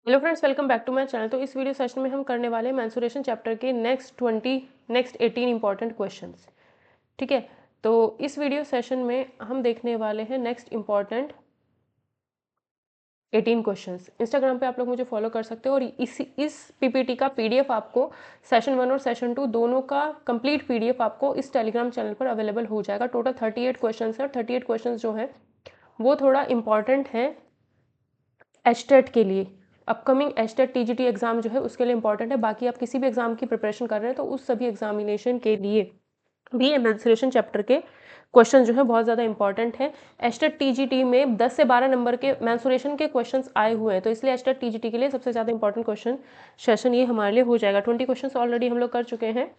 Hello friends, welcome back to my channel. तो इस video session में हम करने वाले हैं मेंसुरेशन चैप्टर के नेक्स्ट 18 इंपॉर्टेंट क्वेश्चंस। ठीक है, तो इस वीडियो सेशन में हम देखने वाले हैं नेक्स्ट इंपॉर्टेंट 18 क्वेश्चंस। इंस्टाग्राम पे आप लोग मुझे फॉलो कर सकते हो और इस पीपीटी का पीडीएफ आपको सेशन 1 और सेशन 2 दोनों का कंप्लीट पीडीएफ आपको इस टेलीग्राम चैनल पर अवेलेबल हो जाएगा। टोटल 38 क्वेश्चन है और 38 क्वेश्चन जो हैं वो थोड़ा इंपॉर्टेंट हैं एचटेट के लिए। अपकमिंग एचटेट टीजीटी एग्जाम जो है उसके लिए इंपॉर्टेंट है। बाकी आप किसी भी एग्जाम की प्रिपरेशन कर रहे हैं तो उस सभी एग्जामिनेशन के लिए भी मेंसुरेशन चैप्टर के क्वेश्चन जो है बहुत ज़्यादा इंपॉर्टेंट है। एचटेट टीजीटी में 10 से 12 नंबर के मेंसुरेशन के क्वेश्चंस आए हुए हैं, तो इसलिए एचटेट टीजीटी के लिए सबसे ज़्यादा इंपॉर्टेंट क्वेश्चन सेशन ये हमारे लिए हो जाएगा। 20 क्वेश्चन ऑलरेडी हम लोग कर चुके हैं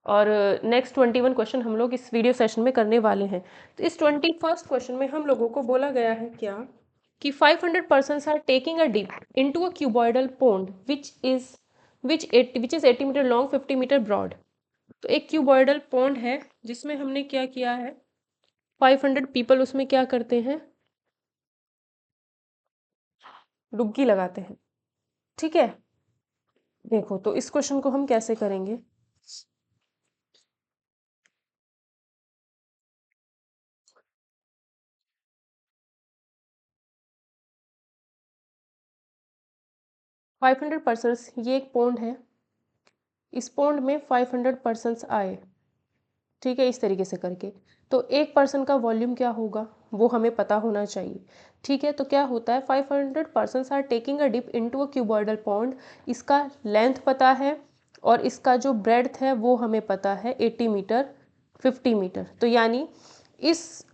और नेक्स्ट 21 क्वेश्चन हम लोग इस वीडियो सेशन में करने वाले हैं। तो इस 21st क्वेश्चन में हम लोगों को बोला गया है क्या कि 500 persons are taking a dip into a cuboidal pond which is 80 metre long 50 metre broad. तो एक क्यूबॉइडल पॉन्ड है जिसमें हमने क्या किया है, 500 पीपल उसमें क्या करते हैं, डुबकी लगाते हैं। ठीक है, देखो तो इस क्वेश्चन को हम कैसे करेंगे। 500 पर्सन्स, ये एक पॉन्ड है, इस पॉन्ड में 500 पर्सन्स आए। ठीक है, इस तरीके से करके तो एक पर्सन का वॉल्यूम क्या होगा वो हमें पता होना चाहिए। ठीक है, तो क्या होता है, 500 persons are taking a dip into a cuboidal pond. इसका लेंथ पता है और इसका जो ब्रेड्थ है वो हमें पता है 80 मीटर 50 मीटर। तो यानी इस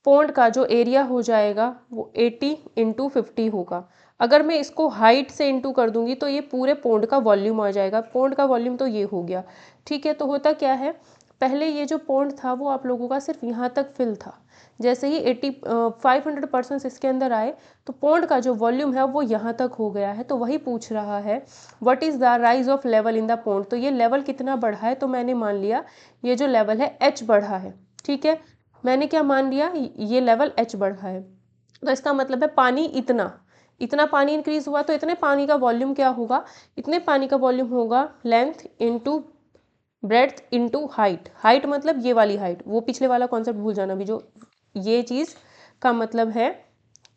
पॉन्ड का जो एरिया हो जाएगा वो 80 इंटू 50 होगा। अगर मैं इसको हाइट से इंटू कर दूंगी तो ये पूरे पॉन्ड का वॉल्यूम आ जाएगा। पॉन्ड का वॉल्यूम तो ये हो गया। ठीक है, तो होता क्या है, पहले ये जो पॉन्ड था वो आप लोगों का सिर्फ यहाँ तक फिल था। जैसे ही 500 पर्सन्स इसके अंदर आए तो पॉन्ड का जो वॉल्यूम है वो यहाँ तक हो गया है। तो वही पूछ रहा है what is the rise of level in the pond. तो ये लेवल कितना बढ़ा है, तो मैंने मान लिया ये जो लेवल है एच बढ़ा है। ठीक है, मैंने क्या मान लिया, ये लेवल एच बढ़ा है। तो इसका मतलब है पानी इतना इतना पानी इंक्रीज हुआ, तो इतने पानी का वॉल्यूम क्या होगा, इतने पानी का वॉल्यूम होगा length into breadth into height. Height मतलब ये वाली हाइट, वो पिछले वाला कॉन्सेप्ट भूल जाना भी, जो ये चीज़ का मतलब है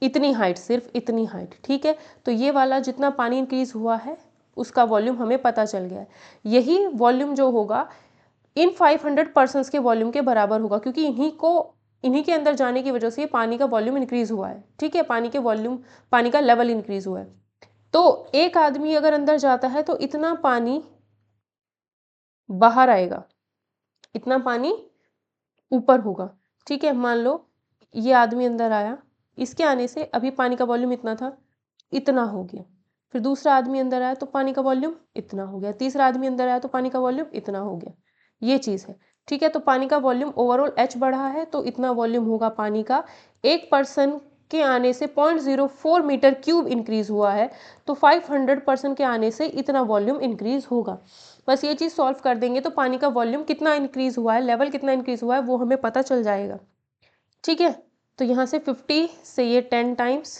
इतनी हाइट, सिर्फ इतनी हाइट। ठीक है, तो ये वाला जितना पानी इंक्रीज हुआ है उसका वॉल्यूम हमें पता चल गया है। यही वॉल्यूम जो होगा इन 500 पर्सन्स के वॉल्यूम के बराबर होगा, क्योंकि इन्हीं के अंदर जाने की वजह से ये पानी का वॉल्यूम इंक्रीज हुआ है। ठीक है, पानी का लेवल इंक्रीज हुआ है। तो एक आदमी अगर अंदर जाता है तो इतना पानी बाहर आएगा, इतना पानी ऊपर होगा। ठीक है, मान लो ये आदमी अंदर आया, इसके आने से अभी पानी का वॉल्यूम इतना था, इतना हो गया। फिर दूसरा आदमी अंदर आया तो पानी का वॉल्यूम इतना हो गया, तीसरा आदमी अंदर आया तो पानी का वॉल्यूम इतना हो गया। ये चीज़ है। ठीक है, तो पानी का वॉल्यूम ओवरऑल एच बढ़ा है तो इतना वॉल्यूम होगा पानी का। एक पर्सन के आने से 0.04 मीटर क्यूब इंक्रीज हुआ है, तो 500 पर्सन के आने से इतना वॉल्यूम इंक्रीज होगा। बस ये चीज़ सॉल्व कर देंगे तो पानी का वॉल्यूम कितना इंक्रीज हुआ है, लेवल कितना इंक्रीज हुआ है वो हमें पता चल जाएगा। ठीक है, तो यहाँ से 50 से ये 10 टाइम्स।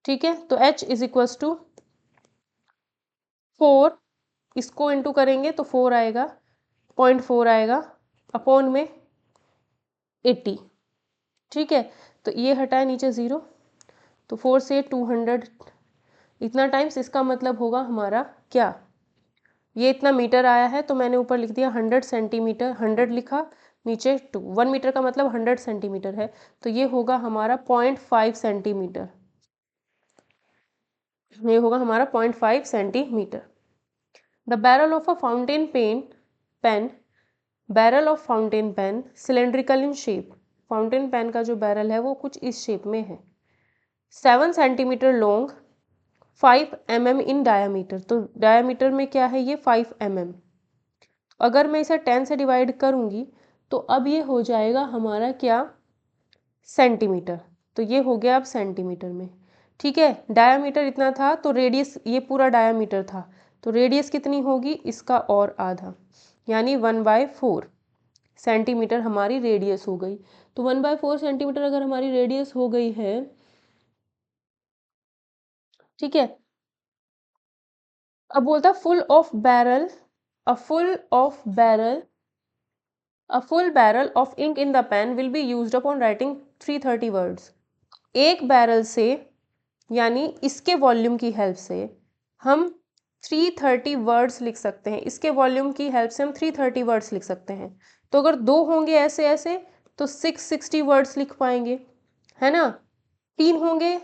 ठीक है, तो h इज इक्वल्स टू 4, इसको इंटू करेंगे तो 4 आएगा, 0.4 आएगा अपॉन में 80। ठीक है, तो ये हटाए नीचे 0, तो 4 से 200 इतना टाइम्स, इसका मतलब होगा हमारा क्या, ये इतना मीटर आया है तो मैंने ऊपर लिख दिया 100 सेंटीमीटर, 100 लिखा, नीचे 2, 1 मीटर का मतलब 100 सेंटीमीटर है, तो ये होगा हमारा 0.5 सेंटीमीटर। ये होगा हमारा 0.5 centimetre. The barrel of a fountain pen barrel of fountain pen cylindrical in shape. Fountain pen का जो बैरल है वो कुछ इस शेप में है, 7 सेंटीमीटर लॉन्ग, 5 mm इन डायामीटर। तो डायामीटर में क्या है, ये 5 mm। अगर मैं इसे 10 से डिवाइड करूंगी तो अब ये हो जाएगा हमारा क्या, सेंटीमीटर। तो ये हो गया अब सेंटीमीटर में। ठीक है, डायामीटर इतना था तो रेडियस, ये पूरा डायामीटर था तो रेडियस कितनी होगी, इसका और आधा, यानी 1/4 सेंटीमीटर हमारी रेडियस हो गई। तो 1/4 सेंटीमीटर अगर हमारी रेडियस हो गई है, ठीक है, अब बोलता full of barrel, a full of barrel, A full barrel of ink in the pen will be used upon writing 330 words. एक बैरल से यानी इसके वॉल्यूम की हेल्प से हम 330 वर्ड्स लिख सकते हैं। इसके वॉल्यूम की हेल्प से हम 330 वर्ड्स लिख सकते हैं। तो अगर दो होंगे ऐसे ऐसे तो 660 वर्ड्स लिख पाएंगे, है ना। तीन होंगे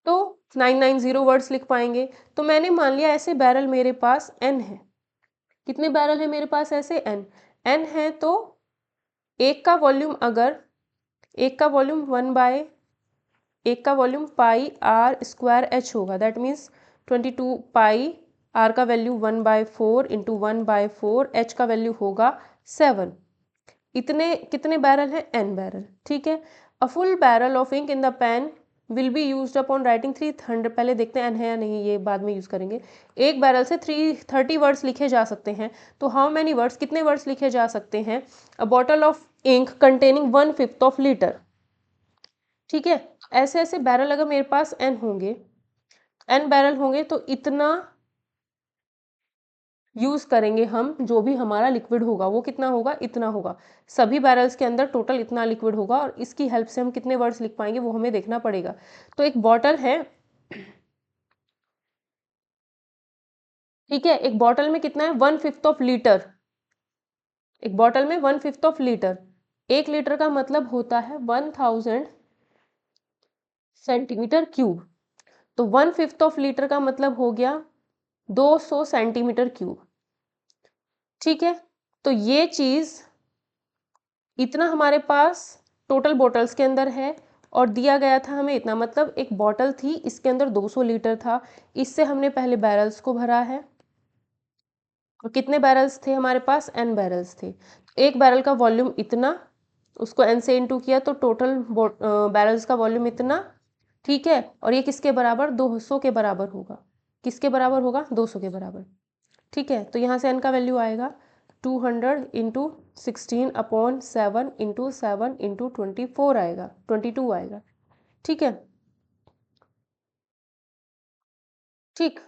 तो 990 वर्ड्स लिख पाएंगे। तो मैंने मान लिया ऐसे बैरल मेरे पास n है। कितने बैरल है मेरे पास ऐसे n है, तो एक का वॉल्यूम अगर एक का वॉल्यूम एक का volume pi r square h होगा, दैट मीन्स 22 पाई आर का वैल्यू 1/4 इंटू 1/4, एच का वैल्यू होगा 7। इतने कितने बैरल हैं, n बैरल, ठीक है। A full barrel of ink in the pen will be used upon writing 300, पहले देखते हैं n है या नहीं, ये बाद में यूज़ करेंगे। एक बैरल से 330 वर्ड्स लिखे जा सकते हैं, तो हाउ मैनी वर्ड्स, कितने वर्ड्स लिखे जा सकते हैं। A bottle of ink containing 1/5 of litre, ठीक है। ऐसे ऐसे बैरल अगर मेरे पास n होंगे, n बैरल होंगे, तो इतना यूज़ करेंगे हम, जो भी हमारा लिक्विड होगा वो कितना होगा, इतना होगा। सभी बैरल्स के अंदर टोटल इतना लिक्विड होगा, और इसकी हेल्प से हम कितने वर्ड्स लिख पाएंगे वो हमें देखना पड़ेगा। तो एक बॉटल है, ठीक है, एक बॉटल में कितना है, 1/5 ऑफ लीटर। एक बॉटल में 1/5 ऑफ लीटर, 1 लीटर का मतलब होता है 1000 सेंटीमीटर क्यूब। तो 1/5 ऑफ लीटर का मतलब हो गया 200 सेंटीमीटर क्यूब, ठीक है। तो ये चीज़ इतना हमारे पास टोटल बॉटल्स के अंदर है, और दिया गया था हमें इतना, मतलब एक बॉटल थी, इसके अंदर 200 लीटर था। इससे हमने पहले बैरल्स को भरा है, और कितने बैरल्स थे हमारे पास, n बैरल्स थे। एक बैरल का वॉल्यूम इतना, उसको n से इंटू किया तो टोटल बैरल्स का वॉल्यूम इतना, ठीक है। और ये किसके बराबर, 200 के बराबर होगा। किसके बराबर होगा, 200 के बराबर, ठीक है। तो यहाँ से n का वैल्यू आएगा 200 इंटू 16/7 इंटू 7 इंटू 24 आएगा, 22 आएगा, ठीक है। ठीक,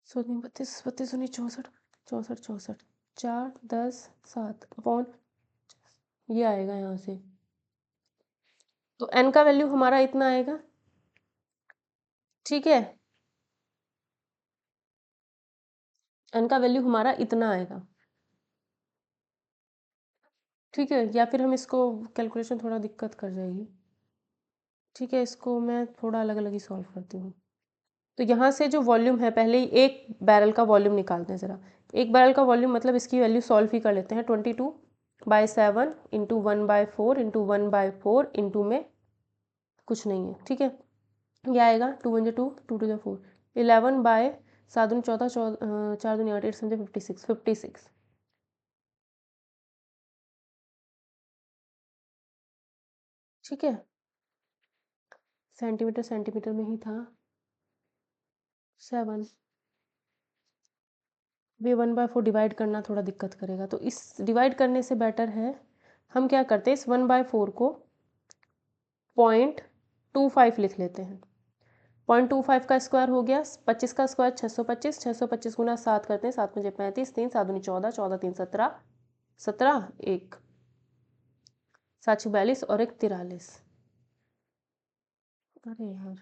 32 32 64 64 64 4 10 7 अपॉन ये आएगा यहाँ से। तो n का वैल्यू हमारा इतना आएगा, ठीक है। n का वैल्यू हमारा इतना आएगा, ठीक है। या फिर हम इसको कैलकुलेशन थोड़ा दिक्कत कर जाएगी, ठीक है। इसको मैं थोड़ा अलग अलग ही सॉल्व करती हूँ। तो यहाँ से जो वॉल्यूम है, पहले ही एक बैरल का वॉल्यूम निकालते हैं ज़रा। एक बैरल का वॉल्यूम मतलब इसकी वैल्यू सॉल्व ही कर लेते हैं। 22/7 इंटू 1/4 इंटू 1/4 इंटू में कुछ नहीं है, ठीक है। यह आएगा 2 × 2 2 × 4 11/7 14 4 8 8 समझे 56 ठीक है। सेंटीमीटर सेंटीमीटर में ही था 7। वे 1/4 डिवाइड करना थोड़ा दिक्कत करेगा, तो इस डिवाइड करने से बेटर है हम क्या करते हैं, इस 1/4 को 0.25 लिख लेते हैं। 0.25 का स्क्वायर हो गया 25 का स्क्वायर 625, 625 गुना 7 करते हैं, 7 × 35, 3 7 × 14, 14 3 17, 17 1 7 42 और 1 43। अरे यार,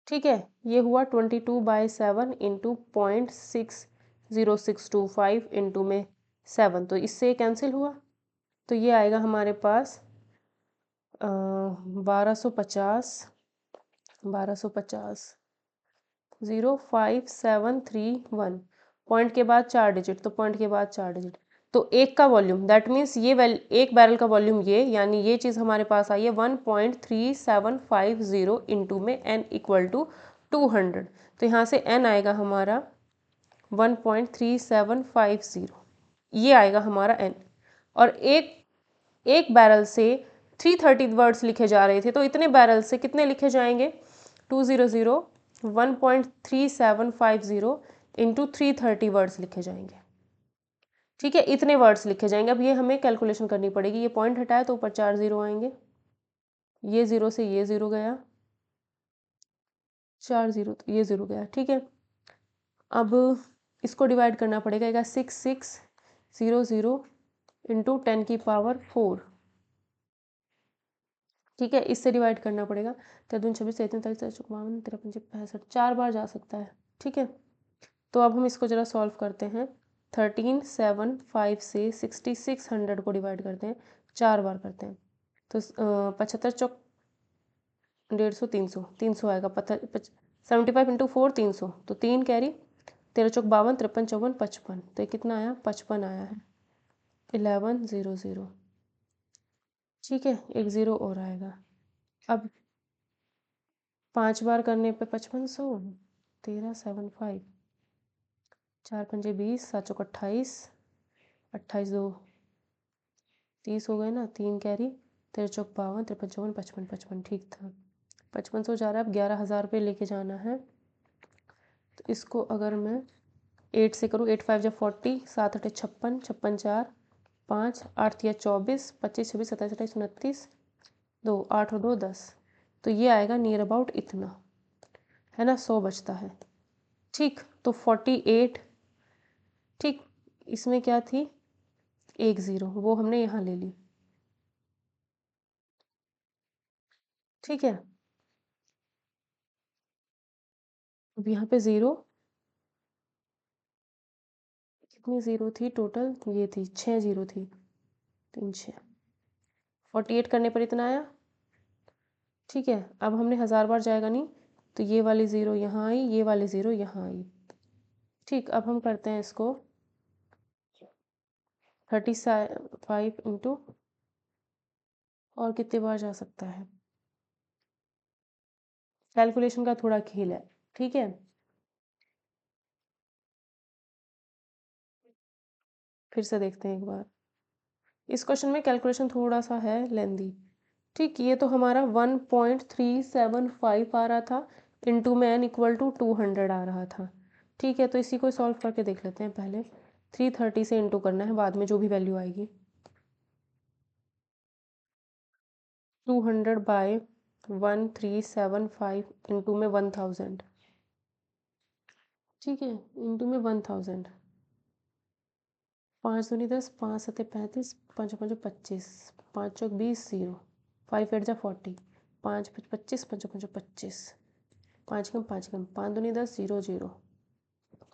ठीक है। ये हुआ 22/7 इंटू 0.60625 इंटू में 7, तो इससे कैंसिल हुआ। तो ये आएगा हमारे पास 1250 05731, पॉइंट के बाद 4 डिजिट, तो पॉइंट के बाद 4 डिजिट। तो एक का वॉल्यूम, दैट मीन्स ये एक बैरल का वॉल्यूम ये, यानी ये चीज़ हमारे पास आई है 1.3750 इंटू में n = 200। तो यहाँ से n आएगा हमारा 1.3750, ये आएगा हमारा n। और एक एक बैरल से 330 वर्ड्स लिखे जा रहे थे, तो इतने बैरल से कितने लिखे जाएंगे, 200 1.3750 इंटू 330 वर्ड्स लिखे जाएंगे, ठीक है। इतने वर्ड्स लिखे जाएंगे। अब ये हमें कैलकुलेशन करनी पड़ेगी। ये पॉइंट हटाए तो ऊपर 4 0 आएंगे, ये 0 से ये 0 गया, 4 0, तो ये 0 गया, ठीक है। अब इसको डिवाइड करना पड़ेगा, 6600 इंटू 10 की पावर 4, ठीक है। इससे डिवाइड करना पड़ेगा, 13 26 33 43 54 53 65, 4 बार जा सकता है, ठीक है। तो अब हम इसको ज़रा सॉल्व करते हैं। 13 7 5 से 6600 को डिवाइड करते हैं, 4 बार करते हैं, तो 75 चौक 150, 300, 300 आएगा। 75 इंटू 4 300, तो 3 कैरी, 13 चौक 52 53 54 55, तो ये कितना आया, 55 आया है। 1100, ठीक है, एक 0 और आएगा। अब 5 बार करने पे 5500, 13 7 5, 4 पंजे 20, 7 चौक 28, 28 2 30 हो गए ना, 3 कैरी, 13 चौक 52 53 54 55 55, ठीक था। 5500 जा रहा है, अब 11,000 रुपये लेके जाना है। तो इसको अगर मैं 8 से करूँ, 8 5 जब 40, 7 8 56, 56 4 5, 8 3 24, 25 26 27 28 29, 2 8 और 2 10, तो ये आएगा नियर अबाउट इतना, है ना, 100 बचता है, ठीक। तो 48, ठीक, इसमें क्या थी, 1 0, वो हमने यहाँ ले ली, ठीक है। अब यहाँ पे 0, कितनी 0 थी टोटल, ये थी 6 0 थी, 3 6, 48 करने पर इतना आया, ठीक है। अब हमने 1000 बार जाएगा नहीं, तो ये वाली 0 यहाँ आई, ये वाली 0 यहाँ आई, ठीक। अब हम करते हैं इसको 35 इंटू, और कितने बार जा सकता है, कैलकुलेशन का थोड़ा खेल है, ठीक है। फिर से देखते हैं एक बार, इस क्वेश्चन में कैलकुलेशन थोड़ा सा है लेंदी, ठीक। ये तो हमारा 1.375 आ रहा था, इंटू में n इक्वल टू 200 आ रहा था, ठीक है। तो इसी को सॉल्व करके देख लेते हैं, पहले 330 से इंटू करना है, बाद में जो भी वैल्यू आएगी। 200 बाय 1375 इंटू में 1000, ठीक है, इंटू में 1000, 5 दूनी 10, 5 सत्ते 35, 5 5 25, 5 चौक 20 0, 5 8 जा 40, 5 25 5 5 25, 5 कम 5 कम, 5 दूनी 10 0 0,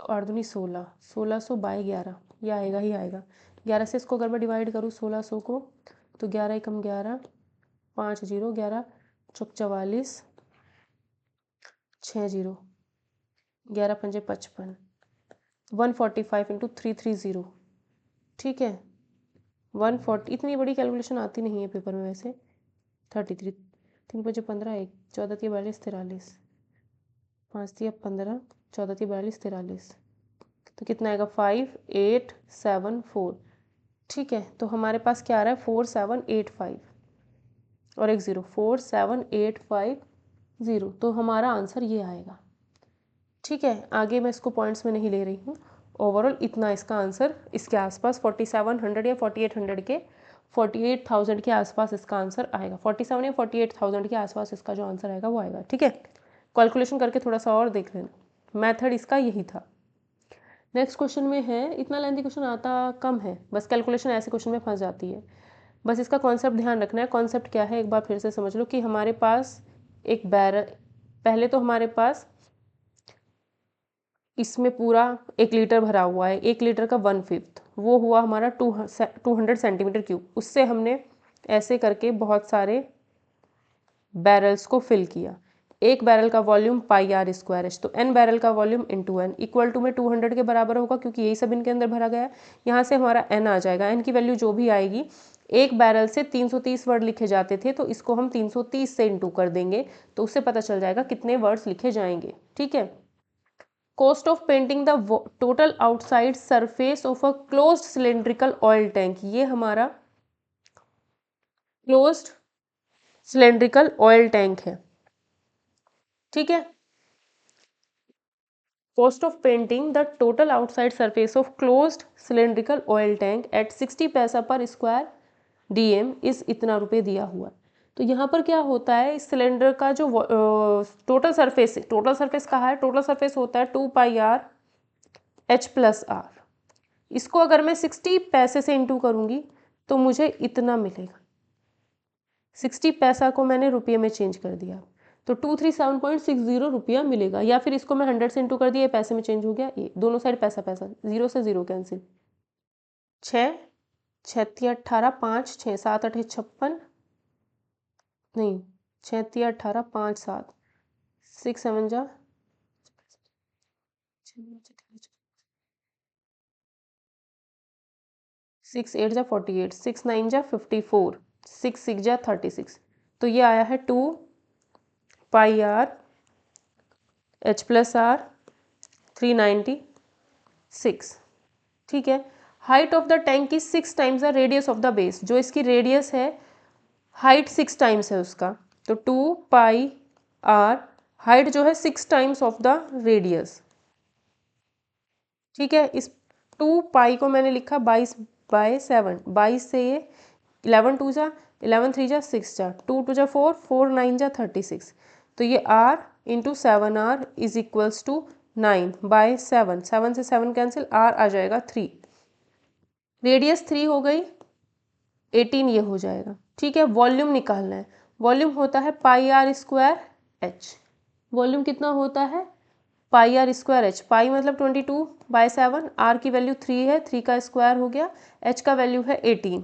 8 दूनी 16, 1600 बाय 11, ये आएगा ही आएगा। 11 से इसको अगर मैं डिवाइड करूँ 1600 को, तो 11 एकम 11, 5 0, 11 चौक 44, 6 0, 11 पंजे 55, 145 इंटू 330, ठीक है। 140, इतनी बड़ी कैलकुलेशन आती नहीं है पेपर में वैसे। 33, 3 5 15, 1 14 3 42 43, 5 3 15, 14 3 42 43, तो कितना आएगा, 5874, ठीक है। तो हमारे पास क्या आ रहा है, 4785 और एक 0, 47850, तो हमारा आंसर ये आएगा, ठीक है। आगे मैं इसको पॉइंट्स में नहीं ले रही हूँ, ओवरऑल इतना इसका आंसर, इसके आसपास 4700 या 4800 के 48,000 के आसपास इसका आंसर आएगा, 47 या 48,000 के आसपास इसका जो आंसर आएगा वो आएगा, ठीक है। कैलकुलेशन करके थोड़ा सा और देख लेना, मेथड इसका यही था। नेक्स्ट क्वेश्चन में है, इतना लेंथी क्वेश्चन आता कम है, बस कैलकुलेशन ऐसे क्वेश्चन में फंस जाती है, बस इसका कॉन्सेप्ट ध्यान रखना है। कॉन्सेप्ट क्या है एक बार फिर से समझ लो, कि हमारे पास एक बैरल, पहले तो हमारे पास इसमें पूरा 1 लीटर भरा हुआ है, 1 लीटर का 1/5, वो हुआ हमारा 200 सेंटीमीटर क्यूब, उससे हमने ऐसे करके बहुत सारे बैरल्स को फिल किया। एक बैरल का वॉल्यूम πr²h, तो n बैरल का volume into n equal to में 200 के बराबर होगा, क्योंकि यही सब इनके अंदर भरा गया है। यहाँ से हमारा n आ जाएगा, n की वैल्यू जो भी आएगी, एक बैरल से 330 वर्ड लिखे जाते थे, तो इसको हम 330 से इंटू कर देंगे, तो उससे पता चल जाएगा कितने वर्ड्स लिखे जाएंगे, ठीक है। Cost of painting the total outside surface of a closed cylindrical oil tank, ये हमारा closed cylindrical oil tank है, ठीक है। Cost of painting the total outside surface of closed cylindrical oil tank at 60 पैसा पर स्क्वायर dm इस इतना रुपये दिया हुआ, तो यहाँ पर क्या होता है, इस सिलेंडर का जो टोटल सरफेस कहा है, टोटल सरफेस होता है 2πr h+r। इसको अगर मैं 60 पैसे से इंटू करूँगी तो मुझे इतना मिलेगा। 60 पैसा को मैंने रुपये में चेंज कर दिया, तो 237.60 रुपया मिलेगा। या फिर इसको मैं 100 से इंटू कर दिया, पैसे में चेंज हो गया, ये दोनों साइड पैसा पैसा, 0 से 0 कैंसिल। 6 6 18 5 6 7 8 56, नहीं 6 18 5 7 6 7 जा 6 8 जा 48, 6 9 जा 54, 6 6 जा 36। तो ये आया है 2πr h+r 396। ठीक है। Height of the tank is 6 times the radius of the base. जो इसकी रेडियस है, हाइट 6 टाइम्स है उसका, तो 2πr हाइट जो है 6 टाइम्स ऑफ द रेडियस। ठीक है। इस 2π को मैंने लिखा 22/7, 22 से ये 11 2 जा 11 3 जा 6 जा 2 2 जा 4 4 9 जा 36। तो ये r into 7r is equals to 9/7, 7 से 7 कैंसिल, r आ जाएगा 3। रेडियस 3 हो गई, 18 ये हो जाएगा। ठीक है। वॉल्यूम निकालना है। वॉल्यूम होता है πr² h। वॉल्यूम कितना होता है, πr² h। पाई मतलब 22/7, r की वैल्यू 3 है, 3 का स्क्वायर हो गया, h का वैल्यू है 18।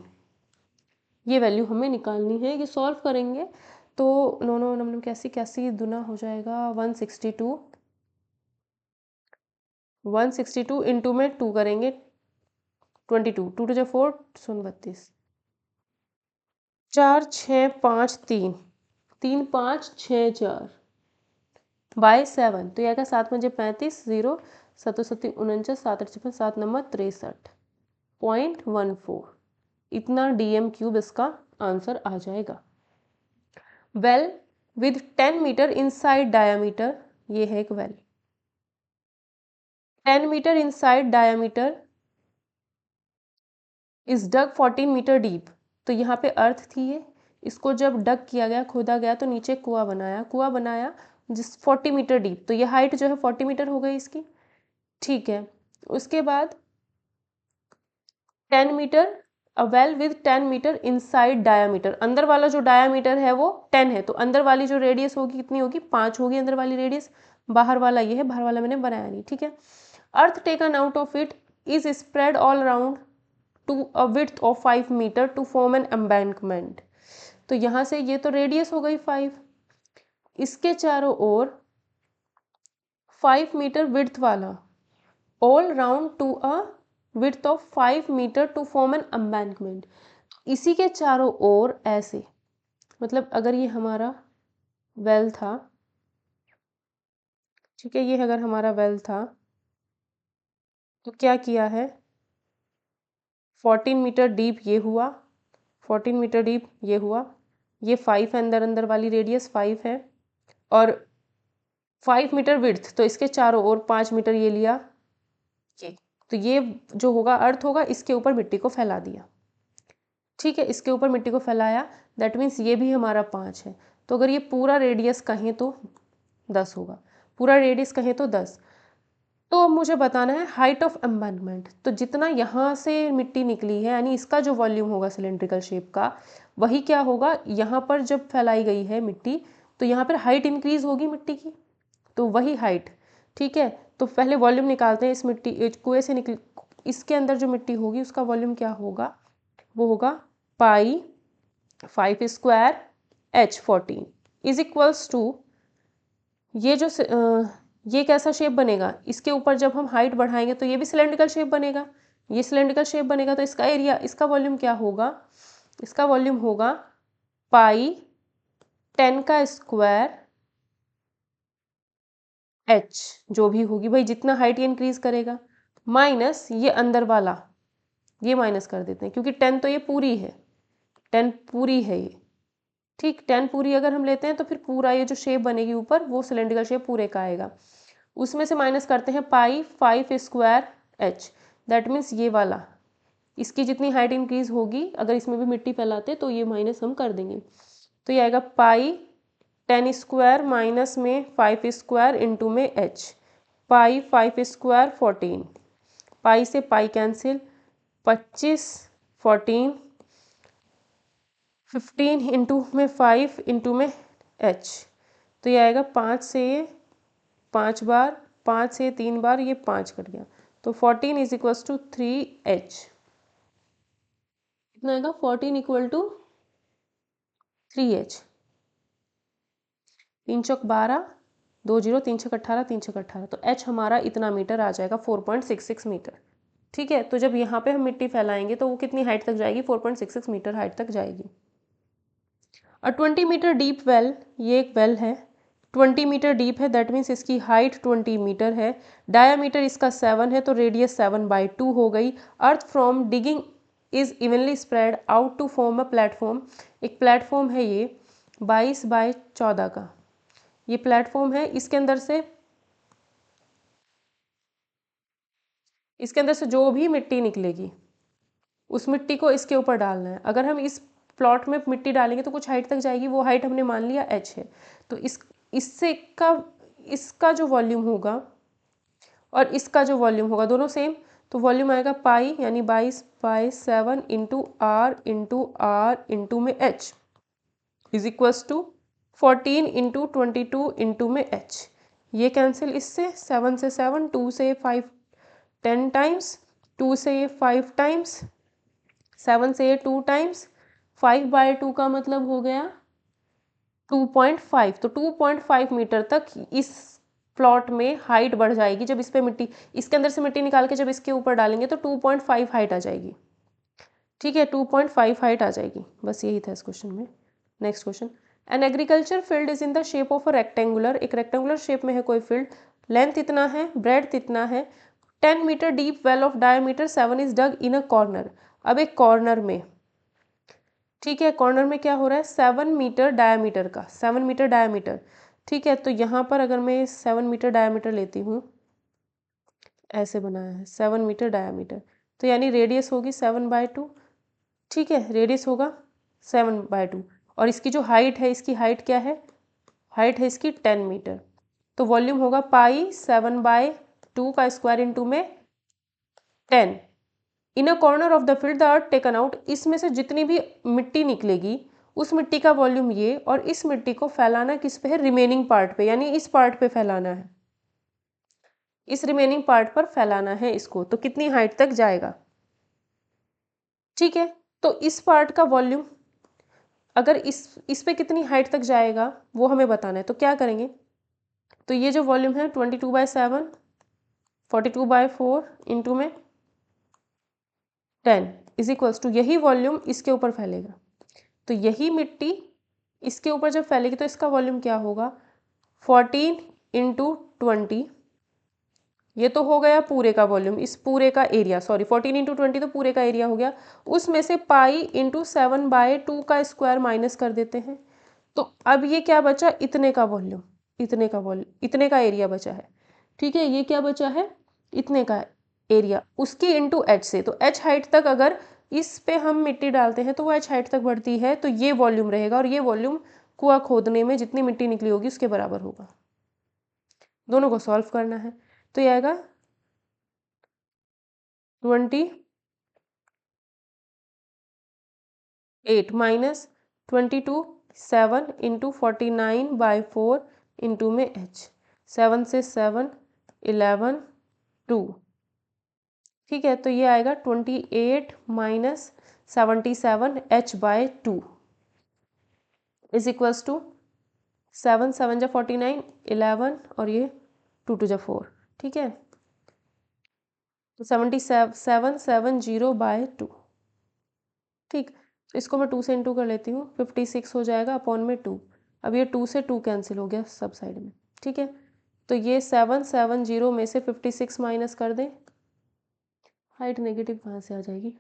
ये वैल्यू हमें निकालनी है। ये सॉल्व करेंगे तो नो नो नंबर कैसी कैसी दुना हो जाएगा, 162 इंटू में 2 करेंगे 22, 2 2 4 32, 4 6 5 3 3 5 6 4/7। तो यह 7 5 35, 0 7 7 49, 7 8 56, 7 9 63.14। इतना dm³ इसका आंसर आ जाएगा। Well with 10 metre inside diameter, ये है एक well 10 metre inside diameter is dug 14 metre deep. तो यहाँ पे अर्थ थी ये, इसको जब डग किया गया, खोदा गया, तो नीचे कुआं बनाया जिस 40 मीटर डीप। तो ये हाइट जो है 40 मीटर हो गई इसकी। ठीक है। उसके बाद 10 metre, a well with 10 metre inside diameter, अंदर वाला जो डायामीटर है वो 10 है, तो अंदर वाली जो रेडियस होगी कितनी होगी, 5 होगी अंदर वाली रेडियस। बाहर वाला ये है, बाहर वाला मैंने बनाया नहीं। ठीक है। Earth taken out of it is spread all around to a width of 5 metre to form an embankment. तो यहाँ से ये तो रेडियस हो गई 5, इसके चारों ओर 5 मीटर विड्थ वाला all round to a width of 5 metre to form an embankment. इसी के चारों ओर ऐसे, मतलब अगर ये हमारा वेल था, ठीक है, ये अगर हमारा वेल था तो क्या किया है, 14 मीटर डीप ये हुआ, 14 मीटर डीप ये हुआ, ये 5 है, अंदर अंदर वाली रेडियस 5 है, और 5 मीटर विड्थ, तो इसके चारों ओर 5 मीटर ये लिया, ये तो ये जो होगा अर्थ होगा, इसके ऊपर मिट्टी को फैला दिया। ठीक है। इसके ऊपर मिट्टी को फैलाया, दैट मीन्स ये भी हमारा 5 है। तो अगर ये पूरा रेडियस कहें तो 10 होगा, पूरा रेडियस कहें तो 10। तो अब मुझे बताना है हाइट ऑफ एम्बैंकमेंट। तो जितना यहाँ से मिट्टी निकली है, यानी इसका जो वॉल्यूम होगा सिलेंड्रिकल शेप का, वही क्या होगा, यहाँ पर जब फैलाई गई है मिट्टी तो यहाँ पर हाइट इंक्रीज होगी मिट्टी की, तो वही हाइट। ठीक है। तो पहले वॉल्यूम निकालते हैं। इस मिट्टी कुएं से निकल, इसके अंदर जो मिट्टी होगी उसका वॉल्यूम क्या होगा, वो होगा π5² h14 इज इक्वल्स टू, ये जो ये कैसा शेप बनेगा, इसके ऊपर जब हम हाइट बढ़ाएंगे तो ये भी सिलेंड्रिकल शेप बनेगा, ये सिलेंड्रिकल शेप बनेगा। तो इसका एरिया, इसका वॉल्यूम क्या होगा, इसका वॉल्यूम होगा π10² h, जो भी होगी भाई, जितना हाइट ये इंक्रीज करेगा, माइनस ये अंदर वाला, ये माइनस कर देते हैं क्योंकि 10 तो ये पूरी है, 10 पूरी है ये। ठीक, 10 पूरी अगर हम लेते हैं तो फिर पूरा ये जो शेप बनेगी ऊपर, वो सिलेंड्रिकल शेप पूरे का आएगा। उसमें से माइनस करते हैं π5² h, दैट मीन्स ये वाला, इसकी जितनी हाइट इंक्रीज होगी, अगर इसमें भी मिट्टी फैलाते तो ये माइनस हम कर देंगे। तो ये आएगा पाई 10 स्क्वायर माइनस में 5 स्क्वायर इंटू में h, पाई 5 स्क्वायर 14, पाई से पाई कैंसिल, 25 14 15 इंटू में 5 इंटू में h, तो ये आएगा 5 से ये 5 बार, 5 से 3 बार, ये 5 कट गया, तो 14 इज इक्वल्स टू 3h। कितना आएगा 14 इक्वल टू 3h। 3 चौक 12, 2 0, 3 छक 18, 3 छक 18, तो h हमारा इतना मीटर आ जाएगा 4.66 मीटर। ठीक है, तो जब यहाँ पे हम मिट्टी फैलाएंगे तो वो कितनी हाइट तक जाएगी, 4.66 मीटर हाइट तक जाएगी। और 20 मीटर डीप वेल, ये एक वेल है 20 मीटर डीप है, दैट मीन्स इसकी हाइट 20 मीटर है, डायामीटर इसका 7 है, तो रेडियस 7/2 हो गई। Earth from digging is evenly spread out to form a platform, एक प्लेटफॉर्म है ये 22/14 का, ये प्लेटफॉर्म है, इसके अंदर से जो भी मिट्टी निकलेगी उस मिट्टी को इसके ऊपर डालना है। अगर हम इस प्लॉट में मिट्टी डालेंगे तो कुछ हाइट तक जाएगी, वो हाइट हमने मान लिया h है, तो इससे का इसका जो वॉल्यूम होगा और इसका जो वॉल्यूम होगा दोनों सेम, तो वॉल्यूम आएगा पाई यानी 22/7 इंटू आर इंटू में h is equals to 14 into 22 into में h। ये कैंसिल इससे, 7 से 7, 2 से 5 10 टाइम्स, 2 से ये 5 टाइम्स, 7 से ये 2 टाइम्स, 5/2 का मतलब हो गया 2.5, तो 2.5 मीटर तक इस प्लॉट में हाइट बढ़ जाएगी। जब इस पे मिट्टी, इसके अंदर से मिट्टी निकाल के जब इसके ऊपर डालेंगे तो 2.5 हाइट आ जाएगी। ठीक है, 2.5 हाइट आ जाएगी, बस यही था इस क्वेश्चन में। Next question, an agriculture field is in the shape of a rectangular, एक रेक्टेंगुलर शेप में है कोई फील्ड, लेंथ इतना है, ब्रेड्थ इतना है, 10 metre deep well of diameter 7 is dug in a corner. अब एक कॉर्नर में, ठीक है, कॉर्नर में क्या हो रहा है, 7 मीटर डायमीटर का, 7 मीटर डायमीटर। ठीक है, तो यहाँ पर अगर मैं 7 मीटर डायमीटर लेती हूँ, ऐसे बनाया है 7 मीटर डायमीटर, तो यानी रेडियस होगी 7/2। ठीक है, रेडियस होगा 7/2, और इसकी जो हाइट है, इसकी हाइट क्या है, हाइट है इसकी 10 मीटर, तो वॉल्यूम होगा पाई 7/2 का स्क्वायर इंटू में 10। In a corner of the field the earth taken out, इसमें से जितनी भी मिट्टी निकलेगी उस मिट्टी का वॉल्यूम ये, और इस मिट्टी को फैलाना किस पे है, रिमेनिंग पार्ट पे, यानी इस पार्ट पे फैलाना है, इस रिमेनिंग पार्ट पर फैलाना है इसको, तो कितनी हाइट तक जाएगा। ठीक है, तो इस पार्ट का वॉल्यूम अगर इस पे कितनी हाइट तक जाएगा वो हमें बताना है, तो क्या करेंगे, तो ये जो वॉल्यूम है 22/7 42/4 इंटू में 10 इज इक्वल्स टू, यही वॉल्यूम इसके ऊपर फैलेगा, तो यही मिट्टी इसके ऊपर जब फैलेगी तो इसका वॉल्यूम क्या होगा, 14 इंटू 20, ये तो हो गया पूरे का वॉल्यूम, इस पूरे का एरिया, सॉरी 14 इंटू 20 तो पूरे का एरिया हो गया, उसमें से पाई इंटू 7/2 का स्क्वायर माइनस कर देते हैं, तो अब ये क्या बचा, इतने का वॉल्यूम, इतने का एरिया बचा है। ठीक है, ये क्या बचा है, इतने का एरिया, उसकी इंटू एच से, तो एच हाइट तक अगर इस पे हम मिट्टी डालते हैं तो वो एच हाइट तक बढ़ती है, तो ये वॉल्यूम रहेगा, और ये वॉल्यूम कुआं खोदने में जितनी मिट्टी निकली होगी उसके बराबर होगा। दोनों को सॉल्व करना है, तो ये आएगा 28 माइनस 22 7 इंटू 49/4 इंटू में h, 7 से 7 11 2। ठीक है, तो ये आएगा 28 minus 77h/2 is equals to 7 7 जा 49 11 और ये 2 2 जा 4। ठीक है, तो 7770/2। ठीक, तो इसको मैं 2 से इंटू कर लेती हूँ, 56 हो जाएगा अपॉन में 2। अब ये 2 से 2 कैंसिल हो गया सब साइड में। ठीक है, तो ये 770 में से 56 माइनस कर दें, हाइट नेगेटिव कहाँ से आ जाएगी,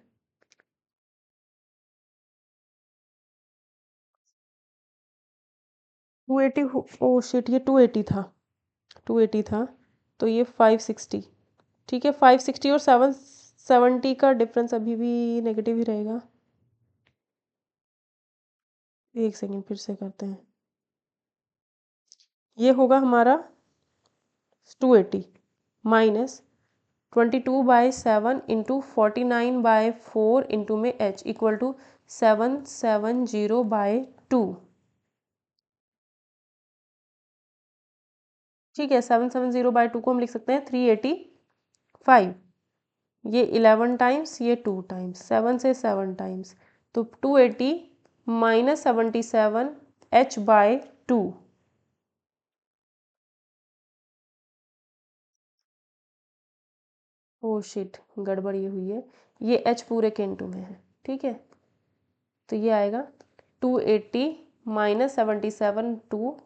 280, ओ शिट, ये 280 था, 280 था, तो ये 560। ठीक है, 560 और 770 का डिफरेंस अभी भी नेगेटिव ही रहेगा, एक सेकेंड फिर से करते हैं। ये होगा हमारा 280 माइनस 22/7 इंटू 49/4 इंटू में h इक्वल टू 770/2। ठीक है, 770/2 को हम लिख सकते हैं 385। ये 11 टाइम्स, ये 2 टाइम्स, 7 से 7 टाइम्स, तो 280 माइनस 77 h/2। ओ शिट, गड़बड़ ये हुई है, ये h पूरे के इंटू में है। ठीक है, तो ये आएगा 280 minus 77 two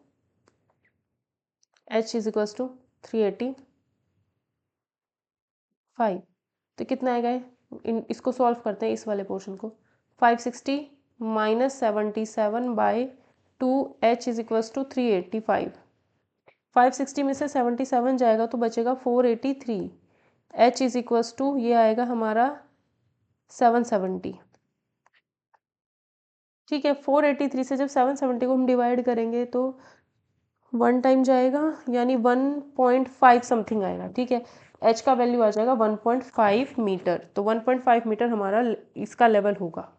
h is equals to 385। तो कितना आएगा ये? इसको सॉल्व करते हैं, इस वाले पोर्शन को। 560 minus 77/2 h is equals to 385। 560 में से 77 जाएगा तो बचेगा 483। h इज इक्वल्स टू ये आएगा हमारा 770। ठीक है, 483 से जब 770 को हम डिवाइड करेंगे तो 1 टाइम जाएगा, यानी 1.5 समथिंग आएगा। ठीक है, h का वैल्यू आ जाएगा 1.5 मीटर, तो 1.5 मीटर हमारा इसका लेवल होगा।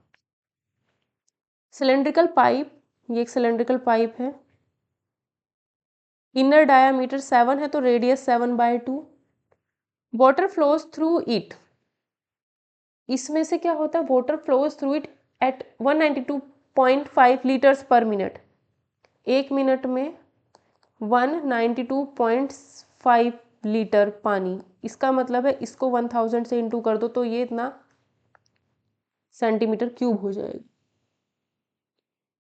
सिलेंड्रिकल पाइप, ये एक सिलेंड्रिकल पाइप है, इनर डायामीटर 7 है तो radius 7/2। Water flows through it, इसमें से क्या होता है, water flows through it at 192.5 litres पर मिनट। एक मिनट में 192.5 लीटर पानी, इसका मतलब है इसको 1000 से इंटू कर दो तो ये इतना सेंटीमीटर क्यूब हो जाएगा।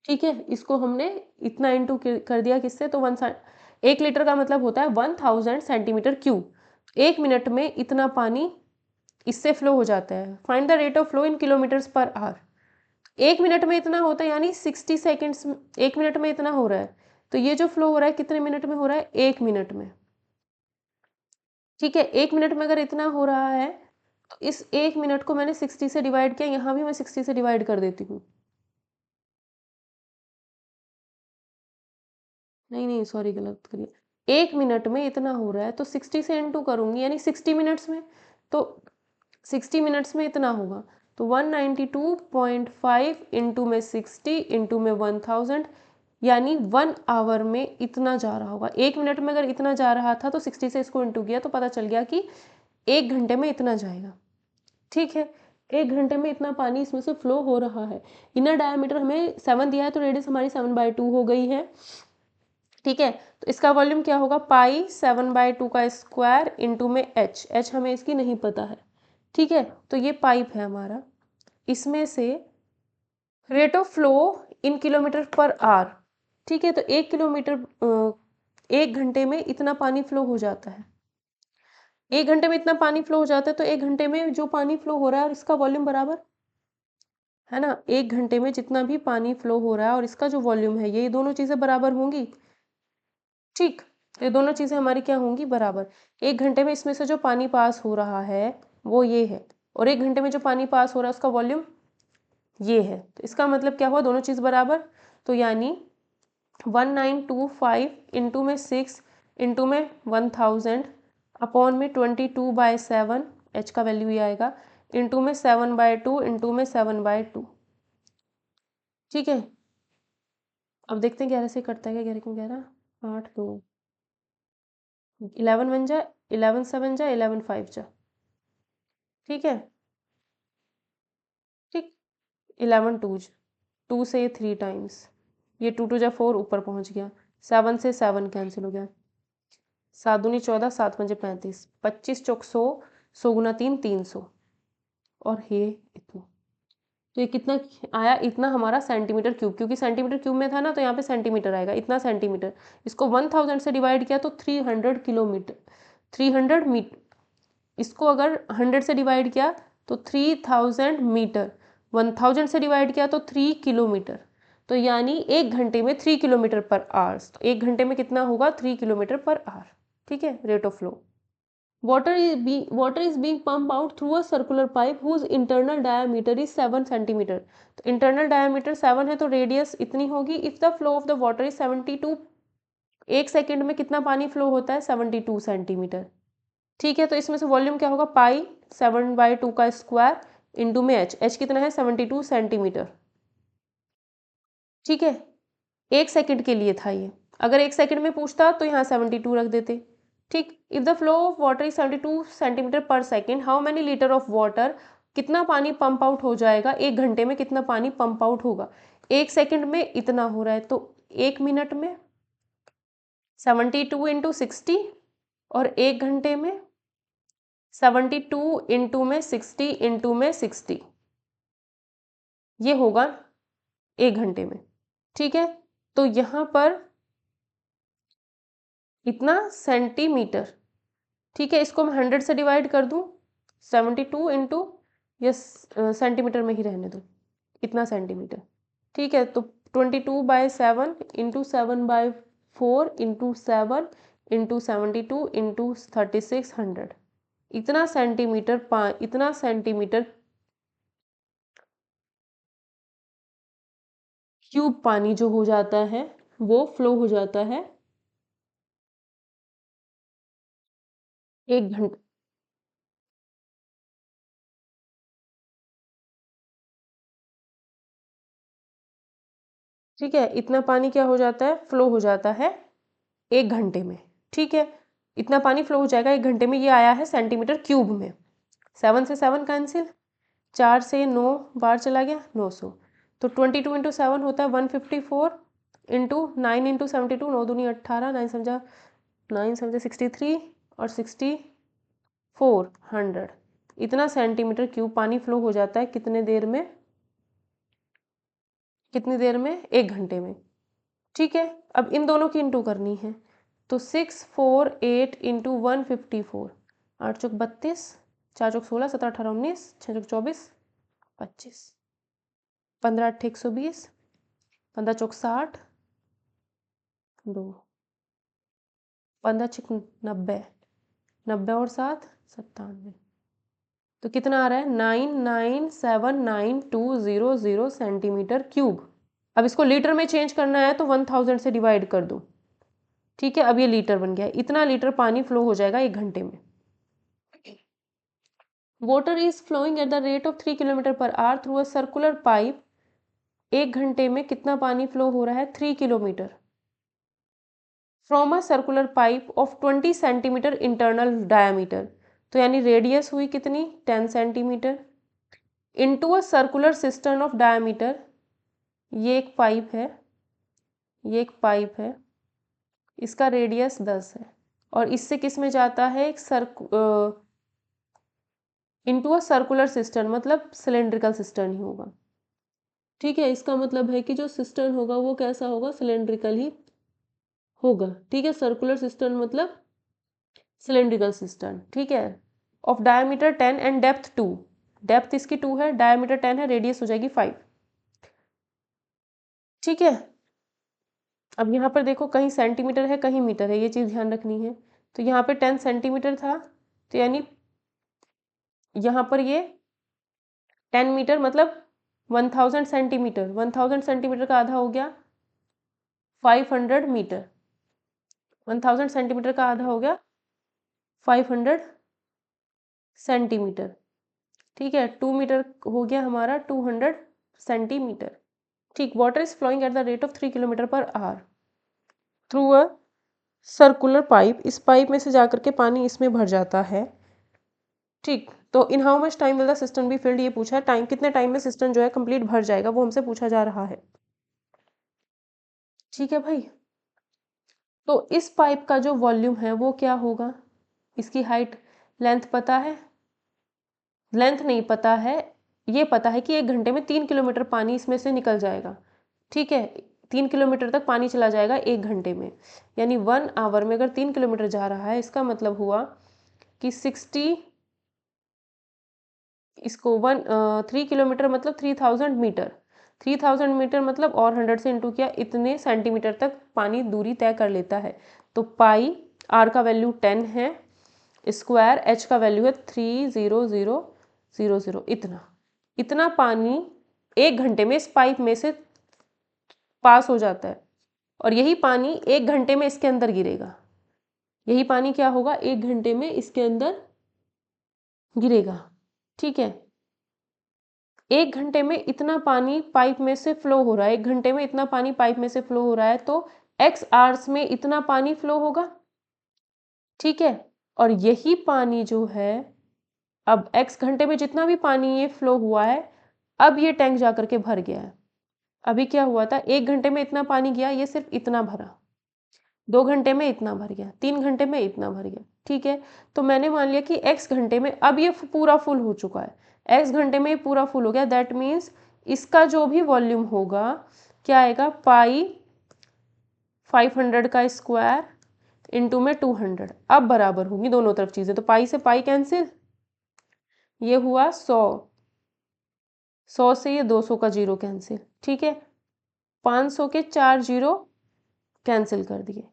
ठीक है, इसको हमने इतना इंटू कर दिया किससे, तो 1 लीटर का मतलब होता है 1000 सेंटीमीटर क्यूब। एक मिनट में इतना पानी इससे फ्लो हो जाता है। Find the rate of flow in kilometres per hour. एक मिनट में इतना होता है, यानी 60 सेकेंड्स, एक मिनट में इतना हो रहा है। तो ये जो फ्लो हो रहा है कितने मिनट में हो रहा है, एक मिनट में। ठीक है, एक मिनट में अगर इतना हो रहा है तो इस एक मिनट को मैंने 60 से डिवाइड किया, यहाँ भी मैं 60 से डिवाइड कर देती हूँ। नहीं नहीं सॉरी, गलत करिए। एक मिनट में इतना हो रहा है तो 60 से इंटू करूँगी, यानी 60 मिनट्स में, तो 60 मिनट्स में इतना होगा, तो 192.5 इंटू में 60 इंटू में 1000, यानी 1 आवर में इतना जा रहा होगा। एक मिनट में अगर इतना जा रहा था तो 60 से इसको इंटू किया तो पता चल गया कि एक घंटे में इतना जाएगा। ठीक है, एक घंटे में इतना पानी इसमें से फ्लो हो रहा है। इनर डायमीटर हमें 7 दिया है तो रेडियस हमारी 7/2 हो गई है। ठीक है, तो इसका वॉल्यूम क्या होगा, पाई 7/2 का स्क्वायर इंटू में h हमें इसकी नहीं पता है। ठीक है, तो ये पाइप है हमारा, इसमें से rate of flow in kilometre per our. ठीक है, तो 1 घंटे में इतना पानी फ्लो हो जाता है। 1 घंटे में इतना पानी फ्लो हो जाता है, तो 1 घंटे में जो पानी फ्लो हो रहा है और इसका वॉल्यूम बराबर है ना। 1 घंटे में जितना भी पानी फ्लो हो रहा है और इसका जो वॉल्यूम है, ये दोनों चीज़ें बराबर होंगी। ठीक, ये दोनों चीज़ें हमारी क्या होंगी, बराबर। 1 घंटे में इसमें से जो पानी पास हो रहा है वो ये है, और 1 घंटे में जो पानी पास हो रहा है उसका वॉल्यूम ये है। तो इसका मतलब क्या हुआ, दोनों चीज़ बराबर। तो यानी 1925 इंटू में 6 इंटू में 1000 अपॉन में 22/7, h का वैल्यू ये आएगा, इंटू में 7/2 इंटू में 7/2। ठीक है, अब देखते हैं 11 से कटता है क्या, 11 को 11, 8 2, 11 1 जा, 11 7 जा, 11 5 जा। ठीक है, ठीक, 11 2 2 से ये 3 टाइम्स, ये 2 2 जा 4 ऊपर पहुंच गया, 7 से 7 कैंसिल हो गया, 7 दूनी 14, 7 पंजे 35, 25 चौक 100, 100 गुना 3 300, और ये इतना। तो ये कितना आया, इतना हमारा सेंटीमीटर क्यूब, क्योंकि सेंटीमीटर क्यूब में था ना तो यहाँ पे सेंटीमीटर आएगा, इतना सेंटीमीटर। इसको 1000 से डिवाइड किया तो 300 किलोमीटर, 300 मीटर। इसको अगर 100 से डिवाइड किया तो 3000 मीटर, 1000 से डिवाइड किया तो 3 किलोमीटर। तो यानी 1 घंटे में 3 किलोमीटर पर आवर्स, तो 1 घंटे में कितना होगा, 3 किलोमीटर पर आवर। ठीक है, rate of flow. water is being pumped out through a circular pipe whose internal diameter is 7 centimeter. तो internal diameter 7 है तो रेडियस इतनी होगी. if the flow of the water is 72, एक सेकेंड में कितना पानी फ्लो होता है 72 सेंटीमीटर. ठीक है, तो इसमें से वॉल्यूम क्या होगा पाई 7/2 का स्क्वायर इंटू में एच कितना है 72 सेंटीमीटर. ठीक है, एक सेकेंड के लिए था ये. अगर एक सेकेंड में पूछता तो यहाँ 72 रख देते. ठीक. If the flow of water is 72 centimetre per second, how many litre of water, कितना पानी पंप आउट हो जाएगा एक घंटे में, कितना पानी पंप आउट होगा. एक सेकेंड में इतना हो रहा है तो एक मिनट में 72 इंटू 60 और एक घंटे में 72 इंटू में 60 इंटू में 60, ये होगा एक घंटे में. ठीक है, तो यहाँ पर इतना सेंटीमीटर. ठीक है, इसको मैं 100 से डिवाइड कर दूं, 72 इंटू यस सेंटीमीटर में ही रहने दूं, इतना सेंटीमीटर. ठीक है, तो 22/7 इंटू 7/4 इंटू 7 इंटू 72 इंटू 3600, इतना सेंटीमीटर क्यूब पानी जो हो जाता है वो फ्लो हो जाता है एक घंटे. ठीक है, इतना पानी क्या हो जाता है फ्लो हो जाता है एक घंटे में. ठीक है, इतना पानी फ्लो हो जाएगा एक घंटे में. ये आया है सेंटीमीटर क्यूब में. 7 से 7 कैंसिल, 4 से 9 बार चला गया 900. तो 22 इंटू 7 होता है 154 इंटू 9 इंटू 72, 9 दूनी 18, 9 समझा 63 और 6400. इतना सेंटीमीटर क्यूब पानी फ्लो हो जाता है कितनी देर में एक घंटे में. ठीक है, अब इन दोनों की इंटू करनी है तो 648 इंटू 154, 8 चौक 32, 4 चौक 16, 17 18 19, 6 चौक 24 25, 15 8 120, 15 चौक 60, 2 15 छक 90, 90 और 7 97. तो कितना आ रहा है 997920 सेंटीमीटर क्यूब. अब इसको लीटर में चेंज करना है तो 1000 से डिवाइड कर दो. ठीक है, अब ये लीटर बन गया. इतना लीटर पानी फ्लो हो जाएगा एक घंटे में. Water is flowing at the rate of 3 kilometre per hour through a circular pipe. एक घंटे में कितना पानी फ्लो हो रहा है 3 kilometre from a circular pipe of 20 centimetre internal diameter. तो यानी रेडियस हुई कितनी 10 centimetre into a circular system of diameter. ये एक पाइप है, इसका रेडियस 10 है और इससे किस में जाता है एक इनटू अ सर्कुलर सिस्टम, मतलब सिलेंड्रिकल सिस्टम ही होगा. ठीक है, इसका मतलब है कि जो सिस्टम होगा वो कैसा होगा सिलेंड्रिकल ही होगा. ठीक है, सर्कुलर सिस्टम मतलब सिलेंड्रिकल सिस्टम. ठीक है, of diameter 10 and depth 2. Depth इसकी 2 है, डायमीटर 10 है, रेडियस हो जाएगी 5. ठीक है, अब यहाँ पर देखो कहीं सेंटीमीटर है कहीं मीटर है, ये चीज़ ध्यान रखनी है. तो यहाँ पे 10 सेंटीमीटर था तो यानी यहाँ पर ये 10 मीटर मतलब 1000 सेंटीमीटर. 1000 सेंटीमीटर का आधा हो गया 500 मीटर. 1000 सेंटीमीटर का आधा हो गया 500 सेंटीमीटर. ठीक है, 2 मीटर हो गया हमारा 200 सेंटीमीटर. ठीक. Water is flowing at the rate of 3 kilometre per hour through a circular pipe. इस पाइप में से जाकर के पानी इसमें भर जाता है. ठीक. तो in how much time will the system be filled, ये पूछा है. टाइम कितने टाइम में सिस्टम जो है कंप्लीट भर जाएगा वो हमसे पूछा जा रहा है. ठीक है भाई, तो इस पाइप का जो वॉल्यूम है वो क्या होगा, इसकी हाइट लेंथ पता है, लेंथ नहीं पता है, ये पता है कि एक घंटे में 3 किलोमीटर पानी इसमें से निकल जाएगा. ठीक है, 3 किलोमीटर तक पानी चला जाएगा एक घंटे में, यानी 1 आवर में अगर 3 किलोमीटर जा रहा है इसका मतलब हुआ कि 60 इसको 3 किलोमीटर मतलब 3000 मीटर. 3000 मीटर मतलब और 100 से इंटू किया, इतने सेंटीमीटर तक पानी दूरी तय कर लेता है. तो पाई आर का वैल्यू 10 है, स्क्वायर, h का वैल्यू है 30000, इतना पानी 1 घंटे में इस पाइप में से पास हो जाता है, और यही पानी 1 घंटे में इसके अंदर गिरेगा। यही पानी क्या होगा, 1 घंटे में इसके अंदर गिरेगा। ठीक है, 1 घंटे में इतना पानी पाइप में से फ्लो हो रहा है, 1 घंटे में इतना पानी पाइप में से फ्लो हो रहा है, तो x आवर्स में इतना पानी फ्लो होगा। ठीक है, और यही पानी जो है, अब x घंटे में जितना भी पानी ये फ्लो हुआ है, अब ये टैंक जाकर के भर गया है। अभी क्या हुआ था, 1 घंटे में इतना पानी गया, ये सिर्फ इतना भरा, 2 घंटे में इतना भर गया, 3 घंटे में इतना भर गया। ठीक है, तो मैंने मान लिया कि x घंटे में अब ये पूरा फुल हो चुका है, x घंटे में पूरा फुल हो गया। दैट मीन्स इसका जो भी वॉल्यूम होगा क्या आएगा, पाई 500 का स्क्वायर इंटू में 200, अब बराबर होगी दोनों तरफ चीज़ें, तो पाई से पाई कैंसिल, ये हुआ 100, 100 से ये 200 का 0 कैंसिल। ठीक है, 500 के 4 0 कैंसिल कर दिए,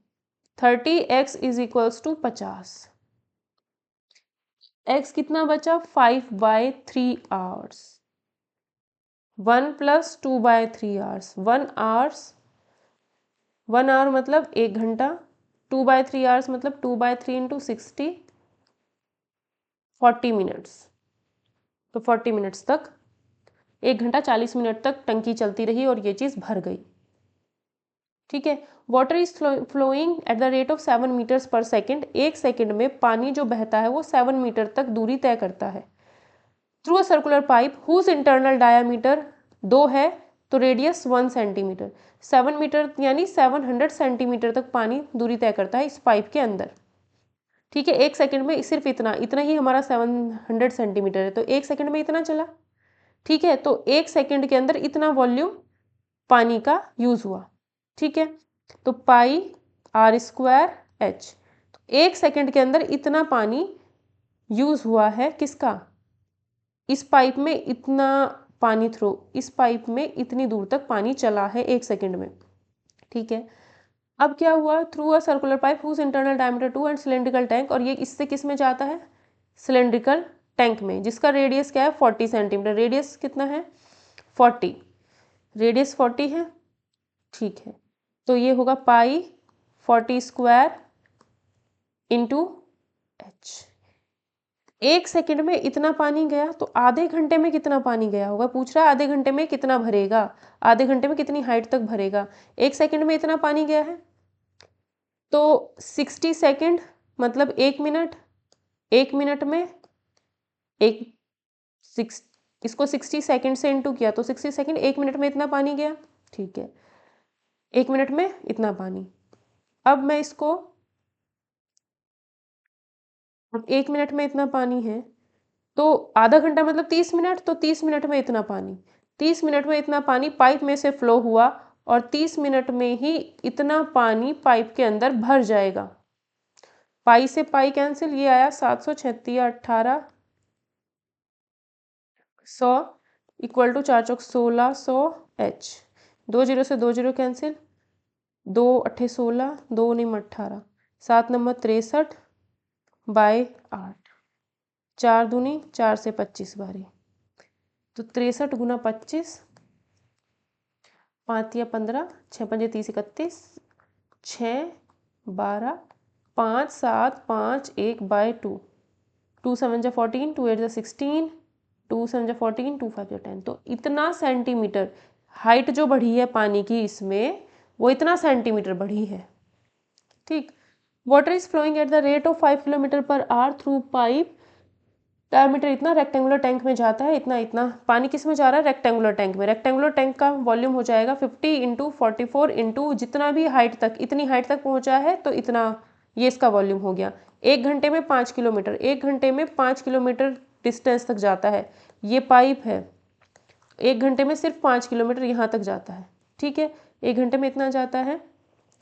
30x is equals to 50। x कितना बचा, 5/3 आवर्स, 1 + 2/3 आवर्स, 1 आवर मतलब 1 घंटा, 2/3 आवर्स मतलब 2/3 इंटू 60, 40 मिनट्स। तो 40 मिनट्स तक, 1 घंटा 40 मिनट तक टंकी चलती रही और ये चीज़ भर गई। ठीक है, water is flowing at the rate of 7 metres per second, 1 second में पानी जो बहता है वो 7 मीटर तक दूरी तय करता है। Through a circular pipe whose internal diameter 2 है, तो रेडियस 1 सेंटीमीटर, 7 मीटर यानी 700 सेंटीमीटर तक पानी दूरी तय करता है इस पाइप के अंदर। ठीक है, 1 सेकेंड में सिर्फ इतना ही हमारा 700 सेंटीमीटर है, तो 1 सेकेंड में इतना चला। ठीक है, तो 1 सेकेंड के अंदर इतना वॉल्यूम पानी का यूज हुआ। ठीक है, तो पाई r² h, तो 1 सेकेंड के अंदर इतना पानी यूज हुआ है, किसका, इस पाइप में इतना पानी थ्रो, इस पाइप में इतनी दूर तक पानी चला है 1 सेकेंड में। ठीक है, अब क्या हुआ, through a circular pipe whose internal diameter 2 and cylindrical tank, और ये इससे किस में जाता है, सिलेंड्रिकल टैंक में, जिसका रेडियस क्या है 40 सेंटीमीटर, रेडियस कितना है 40, रेडियस 40 है। ठीक है, तो ये होगा पाई 40² इंटू h। 1 सेकेंड में इतना पानी गया, तो आधे घंटे में कितना पानी गया होगा, पूछ रहा है आधे घंटे में कितना भरेगा, आधे घंटे में कितनी हाइट तक भरेगा। 1 सेकेंड में इतना पानी गया है, तो 60 सेकेंड मतलब 1 मिनट, 1 मिनट में इसको 60 सेकेंड से इंटू किया, तो 60 सेकेंड 1 मिनट में इतना पानी गया। ठीक है, 1 मिनट में इतना पानी। अब मैं इसको, अब 1 मिनट में इतना पानी है, तो आधा घंटा मतलब 30 मिनट, तो 30 मिनट में इतना पानी, 30 मिनट में इतना पानी पाइप में से फ्लो हुआ, और 30 मिनट में ही इतना पानी पाइप के अंदर भर जाएगा। पाई से पाई कैंसिल, ये आया 736 18 100 इक्वल टू 4 चौक 1600 h, 2 0 से 2 0 कैंसिल, 2 8 16, 2 9 18, 7 नंबर 63/8, 4 दूनी 4 से 25 बारी, तो 63 गुना 25, 5 या 15, 6 पंजे 30 31, 6 12, 5 7 5 1/2, 2 7 14, 2 8 16, 2 7 14, 2 5 10, तो इतना सेंटीमीटर हाइट जो बढ़ी है पानी की इसमें, वो इतना सेंटीमीटर बढ़ी है। ठीक, water is flowing at the rate of 5 kilometre per hour through pipe, diameter इतना रेक्टेंगुलर टैंक में जाता है, इतना इतना पानी किस में जा रहा है, रेक्टेंगुलर टैंक में। रेक्टेंगुलर टैंक का वॉल्यूम हो जाएगा 50 इंटू 44 इंटू जितना भी हाइट तक, इतनी हाइट तक पहुंचा है, तो इतना ये इसका वॉल्यूम हो गया। 1 घंटे में 5 किलोमीटर, 1 घंटे में 5 किलोमीटर डिस्टेंस तक जाता है ये पाइप है, 1 घंटे में सिर्फ 5 किलोमीटर यहाँ तक जाता है। ठीक है, 1 घंटे में इतना जाता है।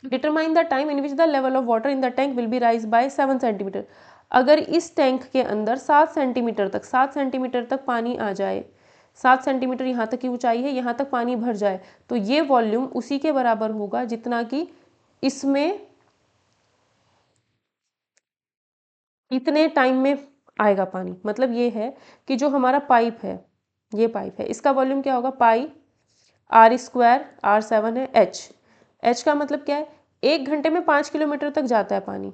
Determine the time in which the level of water in the tank will be rise by 7 centimetre. अगर इस टैंक के अंदर 7 सेंटीमीटर तक पानी आ जाए, 7 सेंटीमीटर यहाँ तक की ऊंचाई है, यहाँ तक पानी भर जाए, तो ये वॉल्यूम उसी के बराबर होगा जितना कि इसमें इतने टाइम में आएगा पानी। मतलब ये है कि जो हमारा पाइप है, ये पाइप है, इसका वॉल्यूम क्या होगा, पाई आर स्क्वायर, आर 7 है, एच का मतलब क्या है, 1 घंटे में 5 किलोमीटर तक जाता है पानी,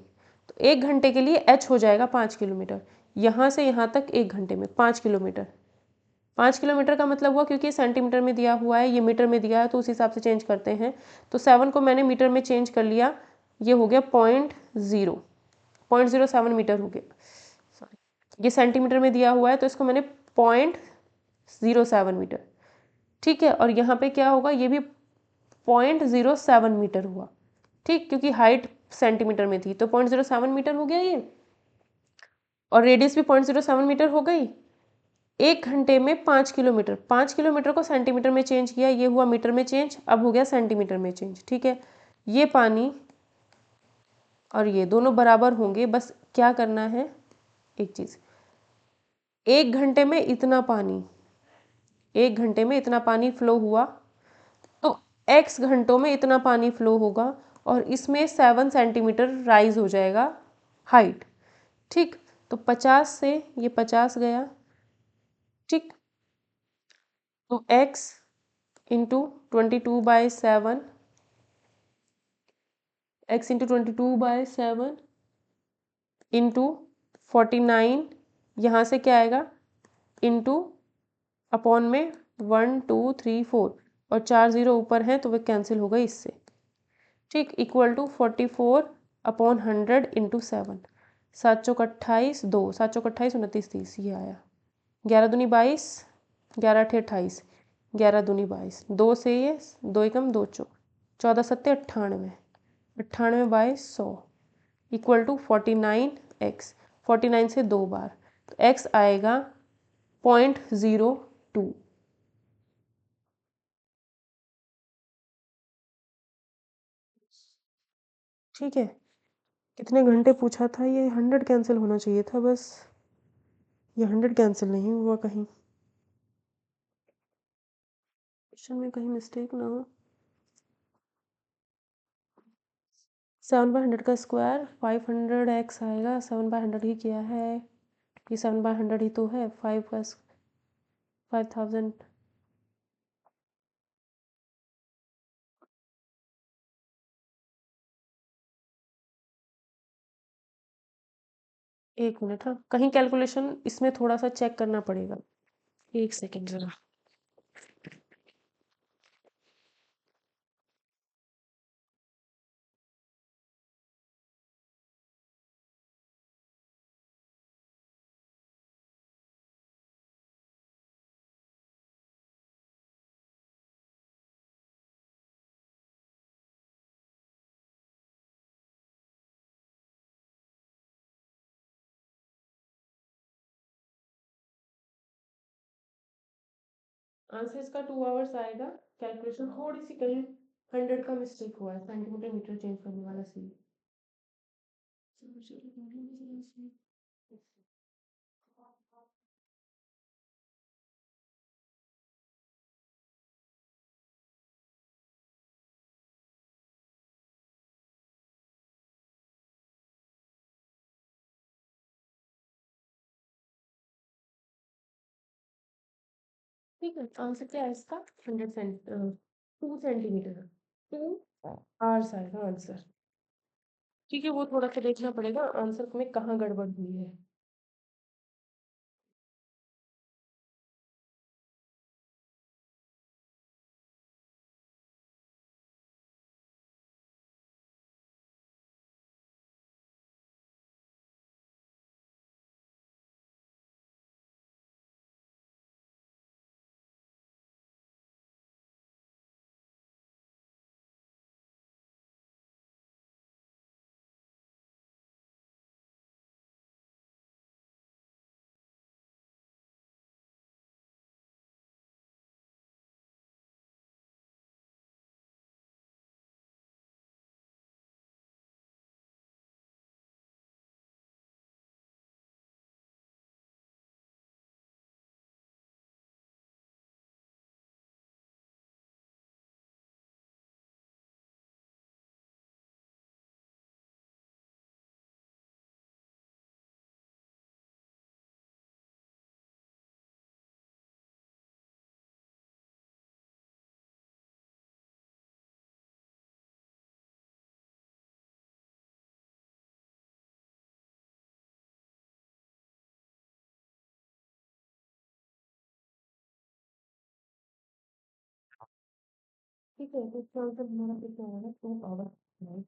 तो 1 घंटे के लिए एच हो जाएगा 5 किलोमीटर। यहाँ से यहाँ तक 1 घंटे में 5 किलोमीटर। 5 किलोमीटर का मतलब हुआ, क्योंकि सेंटीमीटर में दिया हुआ है, ये मीटर में दिया है, तो उस हिसाब से चेंज करते हैं। तो 7 को मैंने मीटर में चेंज कर लिया, ये हो गया 0.07 मीटर हो गया। सॉरी, ये सेंटीमीटर में दिया हुआ है, तो इसको मैंने 0.07 मीटर, ठीक है। और यहाँ पे क्या होगा, ये भी 0.07 मीटर हुआ, ठीक, क्योंकि हाइट सेंटीमीटर में थी, तो 0.07 मीटर हो गया ये, और रेडियस भी 0.07 मीटर हो गई। 1 घंटे में 5 किलोमीटर, 5 किलोमीटर को सेंटीमीटर में चेंज किया, ये हुआ मीटर में चेंज, अब हो गया सेंटीमीटर में चेंज, ठीक है। ये पानी और ये दोनों बराबर होंगे, बस क्या करना है, एक चीज़, 1 घंटे में इतना पानी, 1 घंटे में इतना पानी फ्लो हुआ, तो x घंटों में इतना पानी फ्लो होगा, और इसमें 7 सेंटीमीटर राइज हो जाएगा हाइट, ठीक। तो 50 से ये 50 गया, ठीक। तो x into 22/7, x into 22/7 into 49, यहाँ से क्या आएगा, इंटू अपॉन में 1 2 3 4, और 4 0 ऊपर है तो वह कैंसिल हो गई इससे, ठीक, इक्वल टू 44/100 इंटू 7, 7 चौक 28, 2 7 चौक 28 29 30, ये आया। 11 दूनी 22, 11 अठे 28, 11 दूनी 22, 2 से ये 2 एकम 2 चौक, 14 सत्ते 98, 98/100 इक्वल टू 49x, 49 से 2 बार, तो x आएगा 0.02। ठीक है, कितने घंटे पूछा था, ये 100 कैंसिल होना चाहिए था बस, ये 100 कैंसिल नहीं हुआ कहीं, क्वेश्चन में कहीं मिस्टेक ना हो। 7/100 का स्क्वायर 500x आएगा, 7/100 ही किया है, ये 7/100 ही तो है, 5 का 5000। एक मिनट, हाँ, कहीं कैलकुलेशन इसमें थोड़ा सा चेक करना पड़ेगा, एक सेकेंड जरा। आंसर इसका 2 आवर्स आएगा, कैलकुलेशन थोड़ी सी कहीं 100 का मिस्टेक हुआ है, सेंटीमीटर मीटर चेंज करने वाला सही। ठीक है, आंसर क्या है इसका, 2 सेंटीमीटर, 2 आवर्स आएगा आंसर, ठीक है। वो थोड़ा सा देखना पड़ेगा आंसर में कहाँ गड़बड़ हुई है। ठीक है, तो इसका आंसर हमारा कितना होगा, 2 power 9।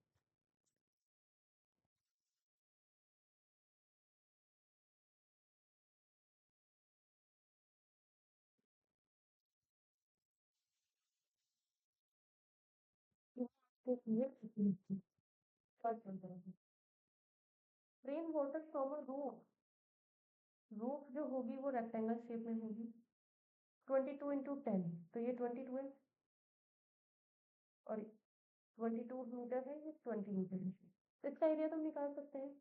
Rain water from a roof, roof जो होगी वो रेक्टेंगल शेप में होगी, 22 × 10, तो ये 22 है, और 22 मीटर है, ये 20 मीटर है, तो इसका एरिया तो हम निकाल सकते हैं।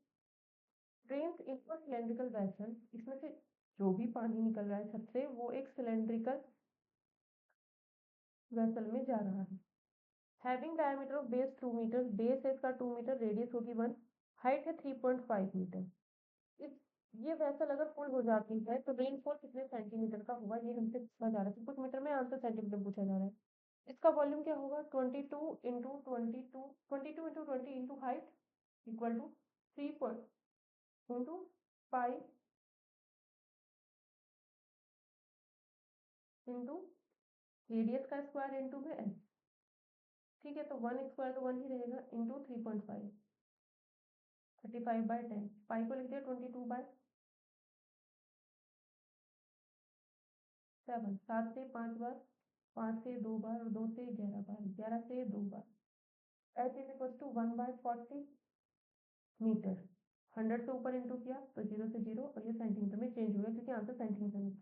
Drains into a cylindrical vessel, इसमें से जो भी पानी निकल रहा है छत से वो एक सिलेंड्रिकल वेसल में जा रहा है। हैविंग डायमीटर ऑफ बेस 2 मीटर, बेस है इसका 2 मीटर, रेडियस होगी 1, हाइट है 3.5 मीटर। इस ये वेसल अगर फुल हो जाती है तो रेनफॉल कितने सेंटीमीटर का होगा, ये हमसे पूछा जा रहा है, कुछ मीटर में, आंसर सेंटीमीटर पूछा जा रहा है। इसका वॉल्यूम क्या होगा, 22 × 20 इक्वल टू 3.5 इंटू रेडियस का स्क्वायर इंटू में एस। ठीक है, तो 1 स्क्वायर तो 1 ही रहेगा, इंटू 3.5, 35/10, पाई को लिख दिया 22/7, 7 से 5 बार, 5 से 2 बार, और 2 से 11 बार, 11 से 2 बार, H is equal to 1/40 metre. 100 से ऊपर इंटू किया तो 0 से 0, और ये सेंटीमीटर में चेंज हो गया क्योंकि आंसर सेंटीमीटर में,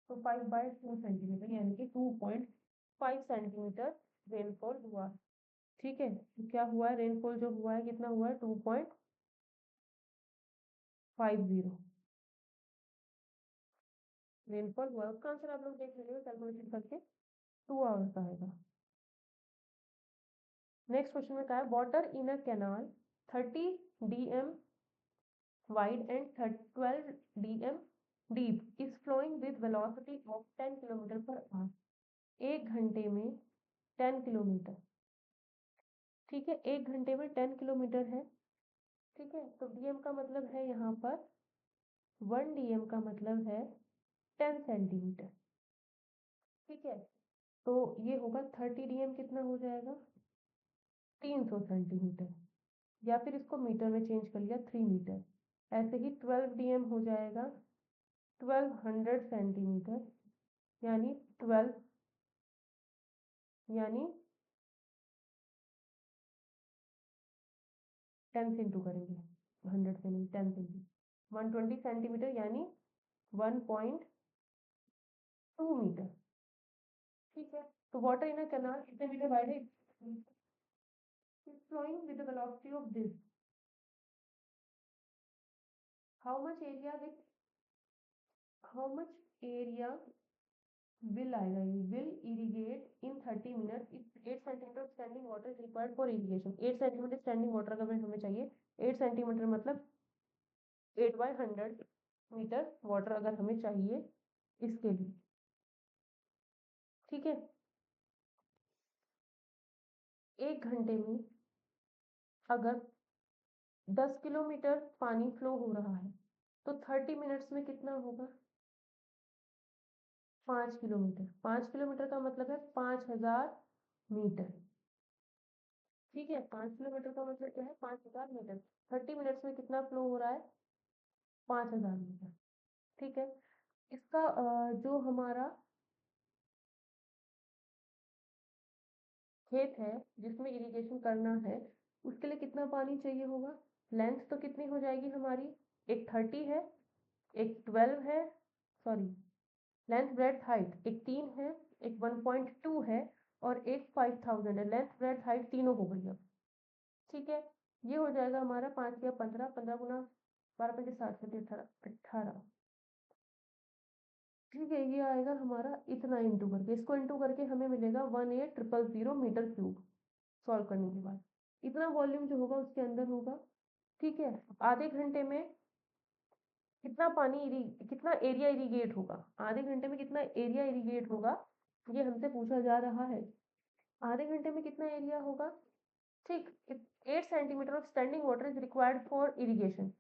तो 5/2 सेंटीमीटर, यानी कि 2.5 सेंटीमीटर रेनफॉल हुआ। ठीक है, तो क्या हुआ है, रेनफॉल जो हुआ है कितना हुआ है, 2.50 रेनफॉल हुआ। उसका आंसर आप लोग देख लीजिएगा कैलकुलेशन करके, 2 आवर्स आएगा। नेक्स्ट क्वेश्चन में क्या है, water in a canal 30 dm wide and 12 dm deep is flowing with velocity of 10 kilometre per our. 1 घंटे में 10 किलोमीटर, ठीक है, 1 घंटे में 10 किलोमीटर है। ठीक है, तो डीएम का मतलब है यहाँ पर 1 dm का मतलब है 10 सेंटीमीटर। ठीक है, तो ये होगा 30 dm कितना हो जाएगा, 300 सेंटीमीटर, या फिर इसको मीटर में चेंज कर लिया 3 मीटर। ऐसे ही 12 dm हो जाएगा 1200 सेंटीमीटर, यानी 12, यानी 10 से इंटू करेंगे, 100 से नहीं, 10 से इंटू, 120 सेंटीमीटर, यानी 1.2 मीटर। ठीक है, तो वाटर इन अ कैनाल कितने मीटर वाइड है, flowing with the velocity of this, how much area with, how much area will आएगा, ये will irrigate in 30 minutes if 8 centimetre standing water is required for irrigation. 8 centimetre standing water अगर हमें चाहिए, 8 centimetre मतलब 8/100 metre water अगर हमें चाहिए इसके लिए। ठीक है, 1 घंटे में अगर 10 किलोमीटर पानी फ्लो हो रहा है तो 30 मिनट्स में कितना होगा, 5 किलोमीटर। 5 किलोमीटर का मतलब है 5000 मीटर। ठीक है, 5 किलोमीटर का मतलब क्या है, 5000 मीटर। 30 मिनट्स में कितना फ्लो हो रहा है, 5000 मीटर। ठीक है, इसका जो हमारा खेत है जिसमें इरिगेशन करना है उसके लिए कितना पानी चाहिए होगा, लेंथ तो कितनी हो जाएगी हमारी, एक 30 है, एक 12 है, सॉरी, लेंथ ब्रेड्थ हाइट एक 3 है, एक 1.2 है, और एक 5000 है, लेंथ ब्रेड्थ हाइट तीनों हो गई अब। ठीक है, ये हो जाएगा हमारा 5 या 15, 15 गुना 12×5 = 18, 18। ठीक है, ये आएगा हमारा इतना इंटू करके, इसको इंटू करके हमें मिलेगा 18000 मीटर क्यूब। सॉल्व करने के बाद इतना वॉल्यूम जो होगा उसके अंदर होगा। ठीक है, आधे घंटे में कितना कितना एरिया इरिगेट होगा, आधे घंटे में कितना एरिया इरिगेट होगा, ये हमसे पूछा जा रहा है। आधे घंटे में कितना एरिया होगा, ठीक, 8 centimetre of standing water is required for irrigation.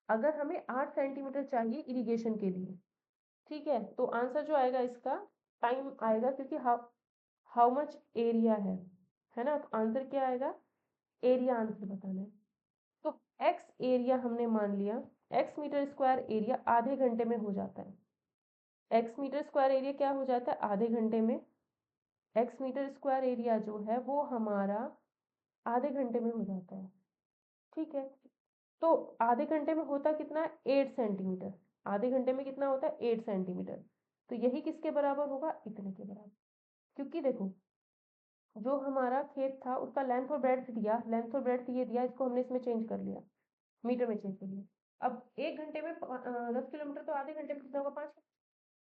अगर हमें 8 सेंटीमीटर चाहिए इरिगेशन के लिए, ठीक है, तो आंसर जो आएगा इसका टाइम आएगा, क्योंकि हाउ मच एरिया है ना। तो आंसर क्या आएगा, एरिया आंसर बताना है। तो एक्स एरिया हमने मान लिया, एक्स मीटर स्क्वायर एरिया आधे घंटे में हो जाता है। एक्स मीटर स्क्वायर एरिया क्या हो जाता है आधे घंटे में, एक्स मीटर स्क्वायर एरिया जो है वो हमारा आधे घंटे में हो जाता है। ठीक है, तो आधे घंटे में होता कितना, 8 सेंटीमीटर। आधे घंटे में कितना होता है, 8 सेंटीमीटर। तो यही किसके बराबर होगा, इतने के बराबर। क्योंकि देखो, जो हमारा खेत था उसका लेंथ और ब्रेड्थ दिया, लेंथ और ब्रेड्थ ये दिया, इसको हमने इसमें चेंज कर लिया, मीटर में चेंज कर लिया। अब 1 घंटे में 10 किलोमीटर, तो आधे घंटे में कितना होगा, 5।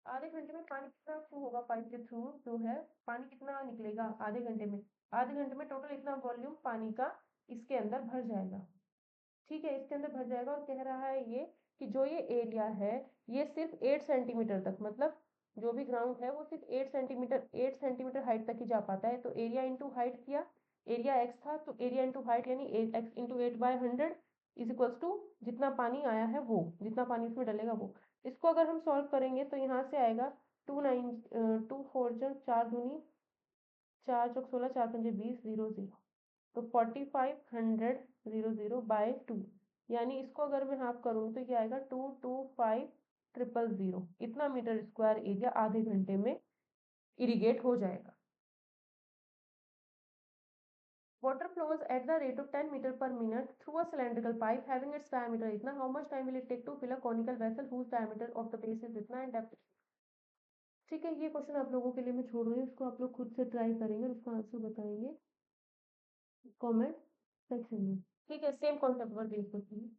आधे घंटे में पानी कितना थ्रू होगा, पाइप के थ्रू जो है पानी कितना निकलेगा आधे घंटे में। आधे घंटे में टोटल इतना वॉल्यूम पानी का इसके अंदर भर जाएगा। ठीक है, इसके अंदर भर जाएगा। और कह रहा है ये कि जो ये एरिया है ये सिर्फ 8 सेंटीमीटर तक, मतलब जो भी ग्राउंड है वो सिर्फ 8 सेंटीमीटर हाइट तक ही जा पाता है। तो एरिया इंटू हाइट किया, एरिया एक्स था तो एरिया इंटू हाइट यानी X into 8/100 is equals to जितना पानी आया है वो, जितना पानी इसमें डलेगा वो। इसको अगर हम सॉल्व करेंगे तो यहाँ से आएगा 2 4 4 चौक 16, 4 5 20, 0 0। तो 4500/2, यानी इसको अगर मैं हाफ करूँ तो क्या आएगा, 225,000 इतना मीटर स्क्वायर एरिया आधे घंटे में इरिगेट हो जाएगा। Water flows at the rate of 10 meter per minute through a cylindrical pipe having its diameter इतना. How much time will it take to fill a conical vessel whose diameter of the base is इतना and depth? ठीक है, ये question आप लोगों के लिए मैं छोड़ रही हूँ, इसको आप लोग खुद से ट्राई करेंगे और इसका आंसर बताएंगे कमेंट सेक्शन में। ठीक है, सेम कॉन्सेप्ट पर बेस होती है।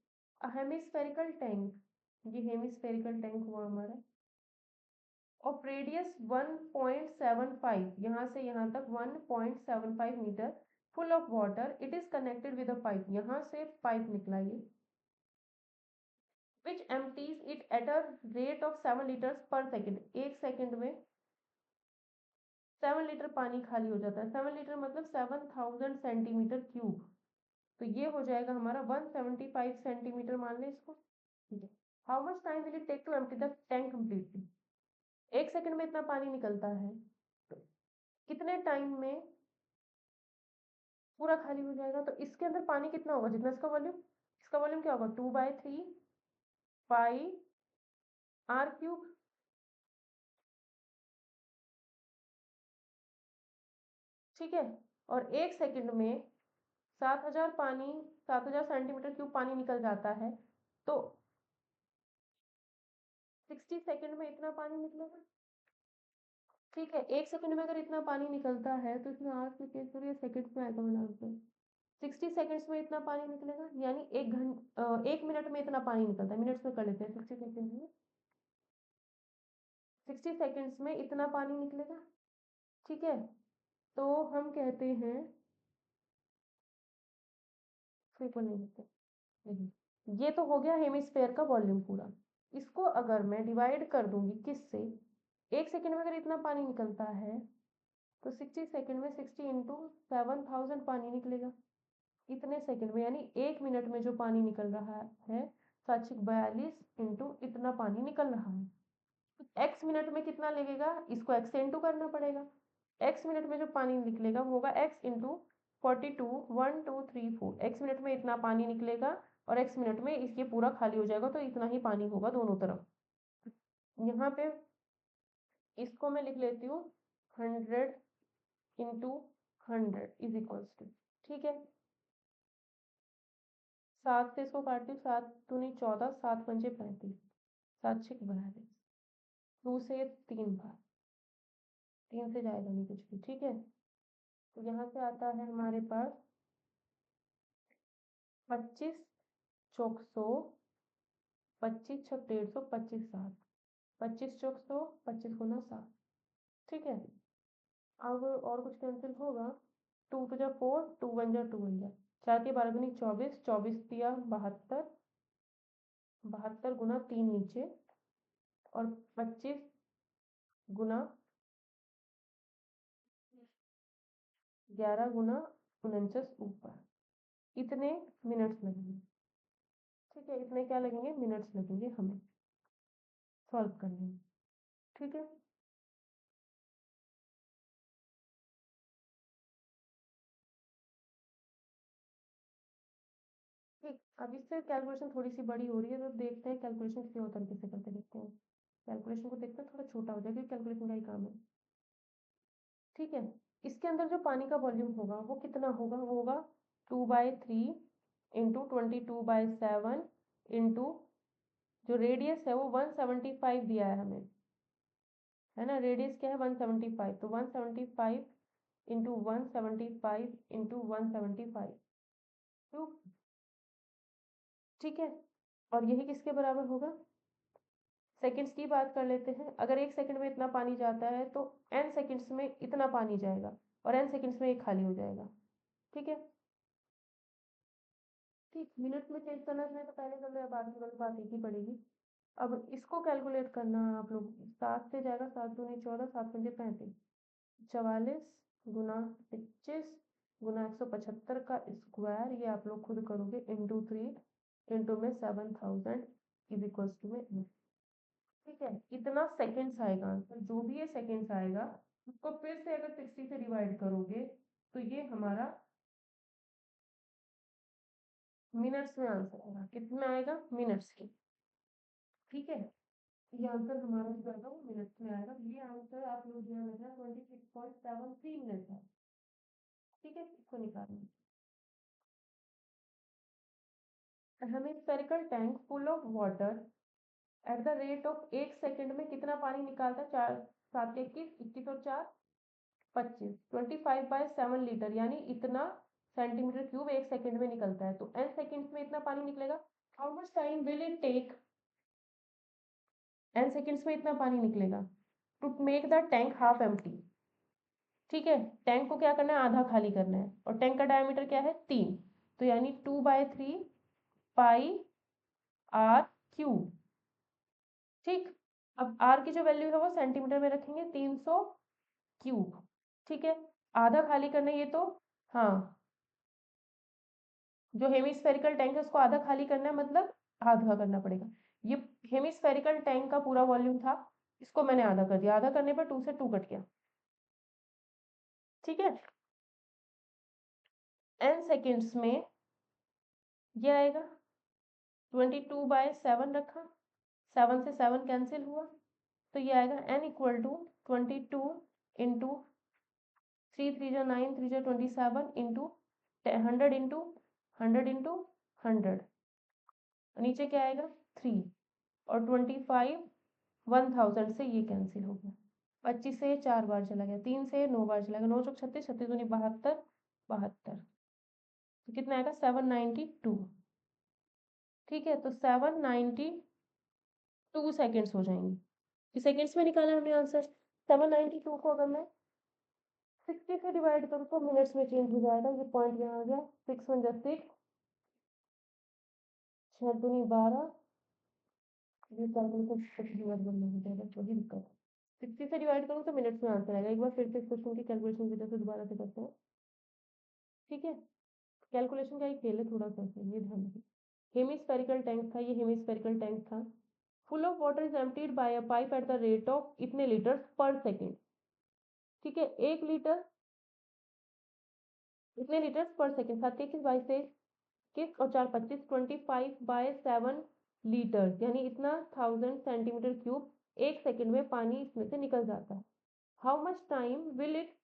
हेमिस्फेरिकल टैंक, ये हेमिस्फेरिकल टैंक हुआ हमारा, ऑफ रेडियस 1.75, यहाँ से यहाँ तक 1.75 metre, full of water, it is connected with a pipe, यहाँ से पाइप निकला ये, which empties it at a rate of 7 litres per second, 1 second में 7 लीटर पानी खाली हो जाता है। 7 लीटर मतलब 7000 सेंटीमीटर क्यूब। तो ये हो जाएगा हमारा 175 सेंटीमीटर मान लें इसको। ठीक है, how much time will it take to empty the tank completely, 1 second में इतना पानी निकलता है, तो कितने टाइम में पूरा खाली हो जाएगा। तो इसके अंदर पानी कितना होगा, जितना इसका वॉल्यूम, इसका वॉल्यूम क्या होगा, 2/3 पाई r क्यूब। ठीक है, और 1 सेकेंड में 7000 सेंटीमीटर क्यूब पानी निकल जाता है, तो 60 सेकेंड में इतना पानी निकलेगा। ठीक है, 1 सेकेंड में अगर इतना पानी निकलता है तो इसमें आवर से केस करिए, सेकेंड्स में आएगा मेरा आंसर। 60 सेकेंड्स में इतना पानी निकलेगा, यानी 1 मिनट में इतना पानी निकलता है, मिनट्स में कर लेते हैं, 60 सेकेंड में, 60 सेकेंड्स में इतना पानी निकलेगा। ठीक है, तो हम कहते हैं, फिर को नहीं देते, नहीं, ये तो हो गया हेमिस्फेयर का वॉल्यूम पूरा। इसको अगर मैं डिवाइड कर दूंगी किससे, 1 सेकेंड में अगर इतना पानी निकलता है तो 60 सेकेंड में 60 इंटू 7000 पानी निकलेगा इतने सेकेंड में, यानी 1 मिनट में जो पानी निकल रहा है 742 इंटू इतना पानी निकल रहा है। एक्स मिनट में कितना लगेगा, इसको एक्स से इंटू करना पड़ेगा। एक्स मिनट में जो पानी निकलेगा वो होगा एक्स इंटू 42, 1 2 3 4, एक्स मिनट में इतना पानी निकलेगा और एक्स मिनट में ये पूरा खाली हो जाएगा, तो इतना ही पानी होगा दोनों तरफ। यहाँ पे इसको मैं लिख लेती हूँ 100 इंटू 100 इज इक्वल्स टू, ठीक है, 7 से इसको काटती हूँ, 7 दूनी 14, 7 पंजे 35, 7 6 42, 2 से 3 बार, 3 से जाएगा नहीं कुछ भी। ठीक है, तो यहाँ से आता है हमारे पास 25 चौक 100, 25 छक 150, 25 7, 25 चौक 100, 25 गुना 7। ठीक है, अब और कुछ कैंसिल होगा, 2 टू जा 4, 2 1 जा 2 1 जा 4 के 12 गुनी 24, 24 दिया 72, 72 गुना 3 नीचे, और 25 गुना 11 गुना 49 ऊपर, इतने मिनट्स लगेंगे। ठीक है, इतने क्या लगेंगे, मिनट्स लगेंगे हमें सॉल्व करने में। ठीक है। ठीक, अब इससे कैलकुलेशन थोड़ी सी बड़ी हो रही है, तो देखते हैं कैलकुलेशन किसी और तरीके से करके देखते हैं। कैलकुलेशन को देखते हैं, थोड़ा छोटा हो जाएगा, कैलकुलेशन का ही काम है। ठीक है, इसके अंदर जो पानी का वॉल्यूम होगा वो कितना होगा, वो होगा 2/3 इंटू 22/7 इंटू जो रेडियस है वो 175 दिया है हमें, है ना। रेडियस क्या है 175, तो 175 इंटू 175 इंटू 175 तो ठीक है। और यही किसके बराबर होगा, सेकंड्स की बात कर लेते हैं। अगर 1 सेकंड में इतना पानी जाता है तो n सेकंड्स में इतना पानी जाएगा और n सेकंड्स में ये खाली हो जाएगा। ठीक है, ठीक, मिनट में चेंज करना है तो पहले कर लो, बाद में वाली बात एक ही पड़ेगी। अब इसको कैलकुलेट करना है आप लोग, 7 से जाएगा, 7 दूनी 14, 7 पंजे 35, 44 गुना 25 गुना 175 का स्क्वायर, ये आप लोग खुद करोगे, इंटू 3 इंटू में 7000 इज इक्वल्स टू में। ठीक है, इतना सेकंड्स आएगा आंसर, जो भी ये सेकंड्स आएगा उसको फिर से अगर 60 से डिवाइड करोगे तो ये हमारा मिनट्स में आंसर आएगा। कितना आएगा, मिनट्स की। ठीक है, ये आंसर हमारा जो आएगा वो मिनट्स में आएगा। ये आंसर आप लोग ध्यान रखना 26.73 मिनट है। ठीक है, इसको निकालना। हमें spherical tank full of water at the rate of 1 second में कितना पानी निकालता है, 4 7 21 और 4 25, 25/7 लीटर, यानी इतना सेंटीमीटर क्यूब 1 सेकंड में निकलता है। तो n सेकंड्स में इतना पानी निकलेगा। How much time will it take, n seconds में इतना पानी निकलेगा to make the tank half empty. ठीक है, टैंक को क्या करना है, आधा खाली करना है, और टैंक का डायमीटर क्या है 3, तो यानी 2/3 पाई r क्यूब। ठीक, अब r की जो वैल्यू है वो सेंटीमीटर में रखेंगे, 300 क्यूब। ठीक है, आधा खाली करना है ये तो, हाँ, जो हेमिस्फेरिकल टैंक है उसको आधा खाली करना है, मतलब आधा करना पड़ेगा। ये हेमिस्फेरिकल टैंक का पूरा वॉल्यूम था, इसको मैंने आधा कर दिया, आधा करने पर 2 से 2 कट गया। ठीक है, n सेकेंड्स में ये आएगा, 22/7 रखा, 7 से 7 कैंसिल हुआ, तो ये आएगा n equal to 22 into 3 3 9 3 27 into 100 into 100 into 100, नीचे क्या आएगा 3, और 25 1000 से ये कैंसिल हो गया, 25 से 4 बार चला गया, 3 से 9 बार चला गया, 9 चौक 36, 36 दूनी 72, 72, तो कितना आएगा 792। ठीक है, तो 792 सेकेंड्स हो जाएंगे। ये सेकेंड्स में निकाला हमने आंसर। 792 को अगर मैं 60 से डिवाइड करूँ तो मिनट्स में चेंज हो जाएगा, ये पॉइंट यहाँ आ गया, 6 1 6, 6 दूनी 12, ये कैलकुलेशन डिवाइड करना हो जाएगा, वही दिक्कत है। 60 से डिवाइड करूँ तो मिनट्स में आंसर आएगा। एक बार फिर से इस क्वेश्चन की कैलकुलेशन की वजह से दोबारा से करते हैं। ठीक है, कैलकुलेशन का एक खेल है थोड़ा सा, ये ध्यान रखिए। हेमिस्फेरिकल टैंक था, ये हेमिस्फेरिकल टैंक था, full of water is emptied bye a pipe eight the rate of इतने लीटर्स पर सेकेंड। ठीक है, 1 लीटर, इतने लीटर्स पर सेकेंड, 7 21 22 किस और 4 25, 25/7 लीटर, यानी इतना 1000 सेंटीमीटर क्यूब 1 सेकंड में पानी इसमें से निकल जाता है। How much time will it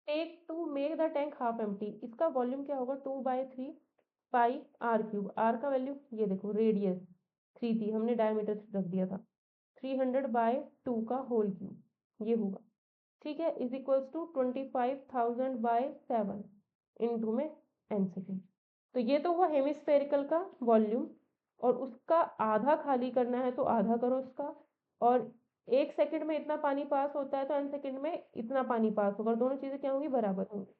take to make the tank half empty, इसका वॉल्यूम क्या होगा 2/3 पाई r क्यूब, r का वैल्यू ये देखो, रेडियस 3 थी, हमने डायमीटर रख दिया था, 300/2 का होल क्यूब ये होगा। ठीक है, इज इक्वल्स टू 25,000/7 इंटू में n सेकेंड। तो ये तो हुआ हेमिस्फेरिकल का वॉल्यूम, और उसका आधा खाली करना है तो आधा करो उसका, और 1 सेकंड में इतना पानी पास होता है तो n सेकंड में इतना पानी पास होगा, दोनों चीजें क्या होंगी, बराबर होंगी।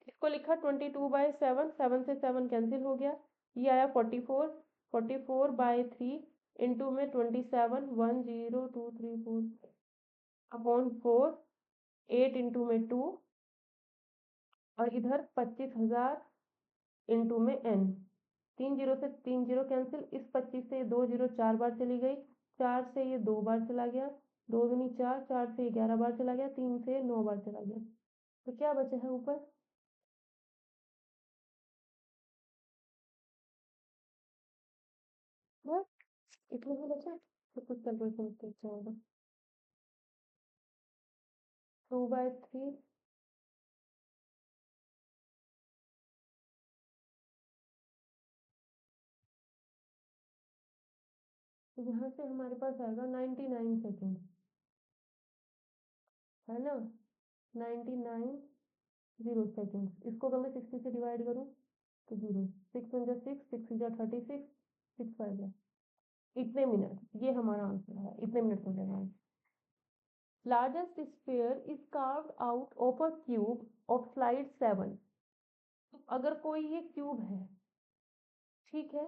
इसको लिखा 22/7, 7 से 7 कैंसिल हो गया, ये आया 44, 44/3 इंटू में 27, 10234 अपॉन 4, 8 इंटू में 2, और इधर 25,000 इंटू में n, 3 जीरो से 3 जीरो कैंसिल, इस 25 से 2 जीरो 4 बार चली गई, 4 से ये 2 बार चला गया, 2 दूनी 4, 4 से 11 बार चला गया, 3 से 9 बार चला गया, तो क्या बचा है ऊपर इतना ही बचा तो कुछ कैलकुलेशन करते होगा 2/3 यहाँ से हमारे पास आएगा 99 सेकेंड है ना 99 सेकेंड इसको अगर मैं 60 से डिवाइड करूँ तो 0 6 वन जा 6 6 जा 36 6 5 जा इतने मिनट ये हमारा आंसर है इतने मिनट हो जाएगा largest sphere is carved out of a cube of slide 7 अगर कोई ये क्यूब है ठीक है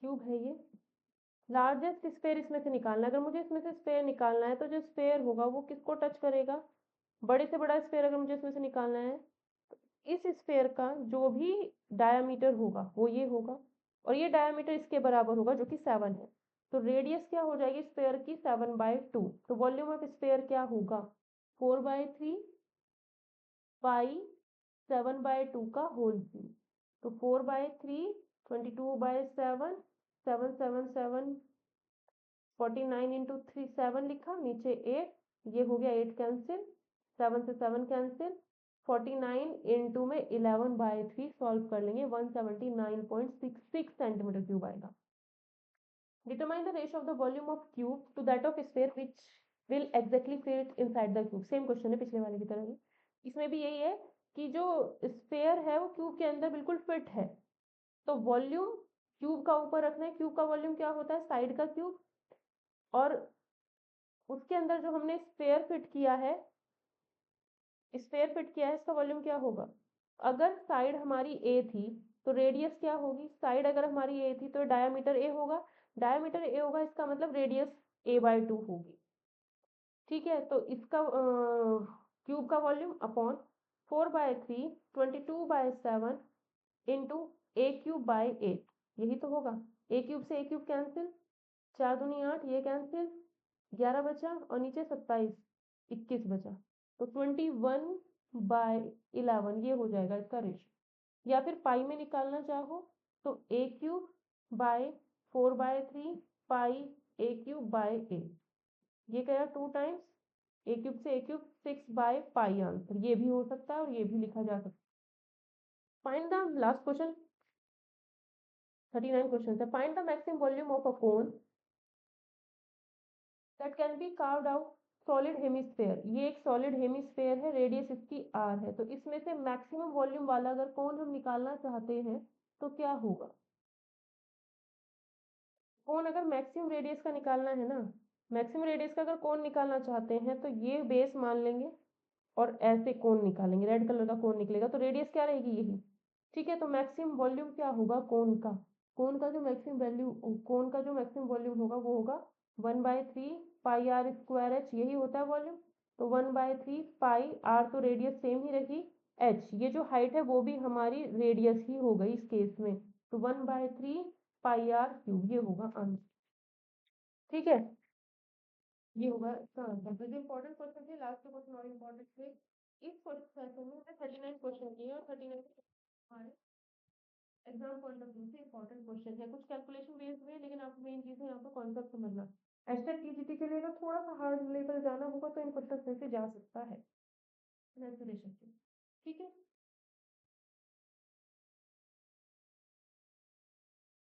क्यूब है ये लार्जेस्ट स्फीयर इसमें से निकालना है अगर मुझे इसमें से स्फीयर निकालना है तो जो स्फीयर होगा वो किसको टच करेगा बड़े से बड़ा स्फीयर अगर मुझे इसमें से निकालना है इस स्फीयर का जो भी डायामीटर होगा वो ये होगा और ये डायामीटर इसके बराबर होगा जो कि 7 है तो रेडियस क्या हो जाएगी स्फीयर की 7/2 तो वॉल्यूम ऑफ स्फीयर क्या होगा 4/3 पाई 7/2 का होल क्यूब तो 4/3 22/7 7 49 इंटू 3 7 लिखा नीचे 8 ये हो गया 8 कैंसिल 7 से 7 कैंसिल 49 इंटू में 11/3 सॉल्व कर लेंगे 179.66 सेंटीमीटर क्यूब आएगा determine the ratio of the volume of cube two that of sphere which will exactly fit inside the cube same question है पिछले वाले की तरह ही इसमें भी यही है कि जो स्फीयर है वो क्यूब के अंदर बिल्कुल फिट है तो वॉल्यूम क्यूब का ऊपर रखना है क्यूब का वॉल्यूम क्या होता है साइड का क्यूब और उसके अंदर जो हमने स्फेयर फिट किया है इसका वॉल्यूम क्या होगा अगर साइड हमारी ए थी तो रेडियस क्या होगी साइड अगर हमारी ए थी तो डायामीटर ए होगा डायामीटर ए होगा इसका मतलब रेडियस a/2 होगी ठीक है तो इसका क्यूब का वॉल्यूम अपॉन 4/3 22/7 इंटू a³/8 यही तो होगा a³ से a³ कैंसिल 4 दूनी 8 ये कैंसिल 11 बचा और नीचे 27 21 बचा तो 21/11 ये हो जाएगा इसका रेशियो या फिर पाई में निकालना चाहो तो a³/4/3 पाई a³/8 ये क्या 2 टाइम्स a³ से a³ 6/पाई आंसर ये भी हो सकता है और ये भी लिखा जा सकता है find the last question 39 question है find the maximum volume of a cone that can be carved out solid hemisphere ये एक सॉलिड हेमिस्फेयर है रेडियस इसकी r है तो इसमें से मैक्सिमम वॉल्यूम वाला अगर कोन हम निकालना चाहते हैं तो क्या होगा कोन अगर मैक्सिमम रेडियस का निकालना है ना मैक्सिमम रेडियस का अगर कोन निकालना चाहते हैं तो ये बेस मान लेंगे और ऐसे कोन निकालेंगे रेड कलर का कोन निकलेगा तो रेडियस क्या रहेगी यही ठीक है तो मैक्सिमम वॉल्यूम क्या होगा कोन का जो मैक्सिमम वैल्यू कोन का जो मैक्सिमम वॉल्यूम होगा वो होगा 1/3 पाई r स्क्वायर h यही होता है वॉल्यूम तो 1/3 पाई r तो रेडियस सेम ही रही h ये जो हाइट है वो भी हमारी रेडियस ही हो गई इस केस में तो 1/3 पाई r³ ये होगा आंसर ठीक है ये होगा इसका आंसर तो जो इंपॉर्टेंट क्वेश्चन थे लास्ट के क्वेश्चन और इंपॉर्टेंट थे इस सेशन में हमने 39 क्वेश्चन किए और 39 हमारे एग्जाम पॉइंट ऑफ व्यू से इंपॉर्टेंट क्वेश्चन है कुछ कैलकुलेशन बेस्ड हुए लेकिन आपको मेन चीज है यहाँ पर कॉन्सेप्ट समझना एचटेट टीजीटी के लिए ना थोड़ा सा हार्ड लेवल जाना होगा तो इन क्वेश्चन में से जा सकता है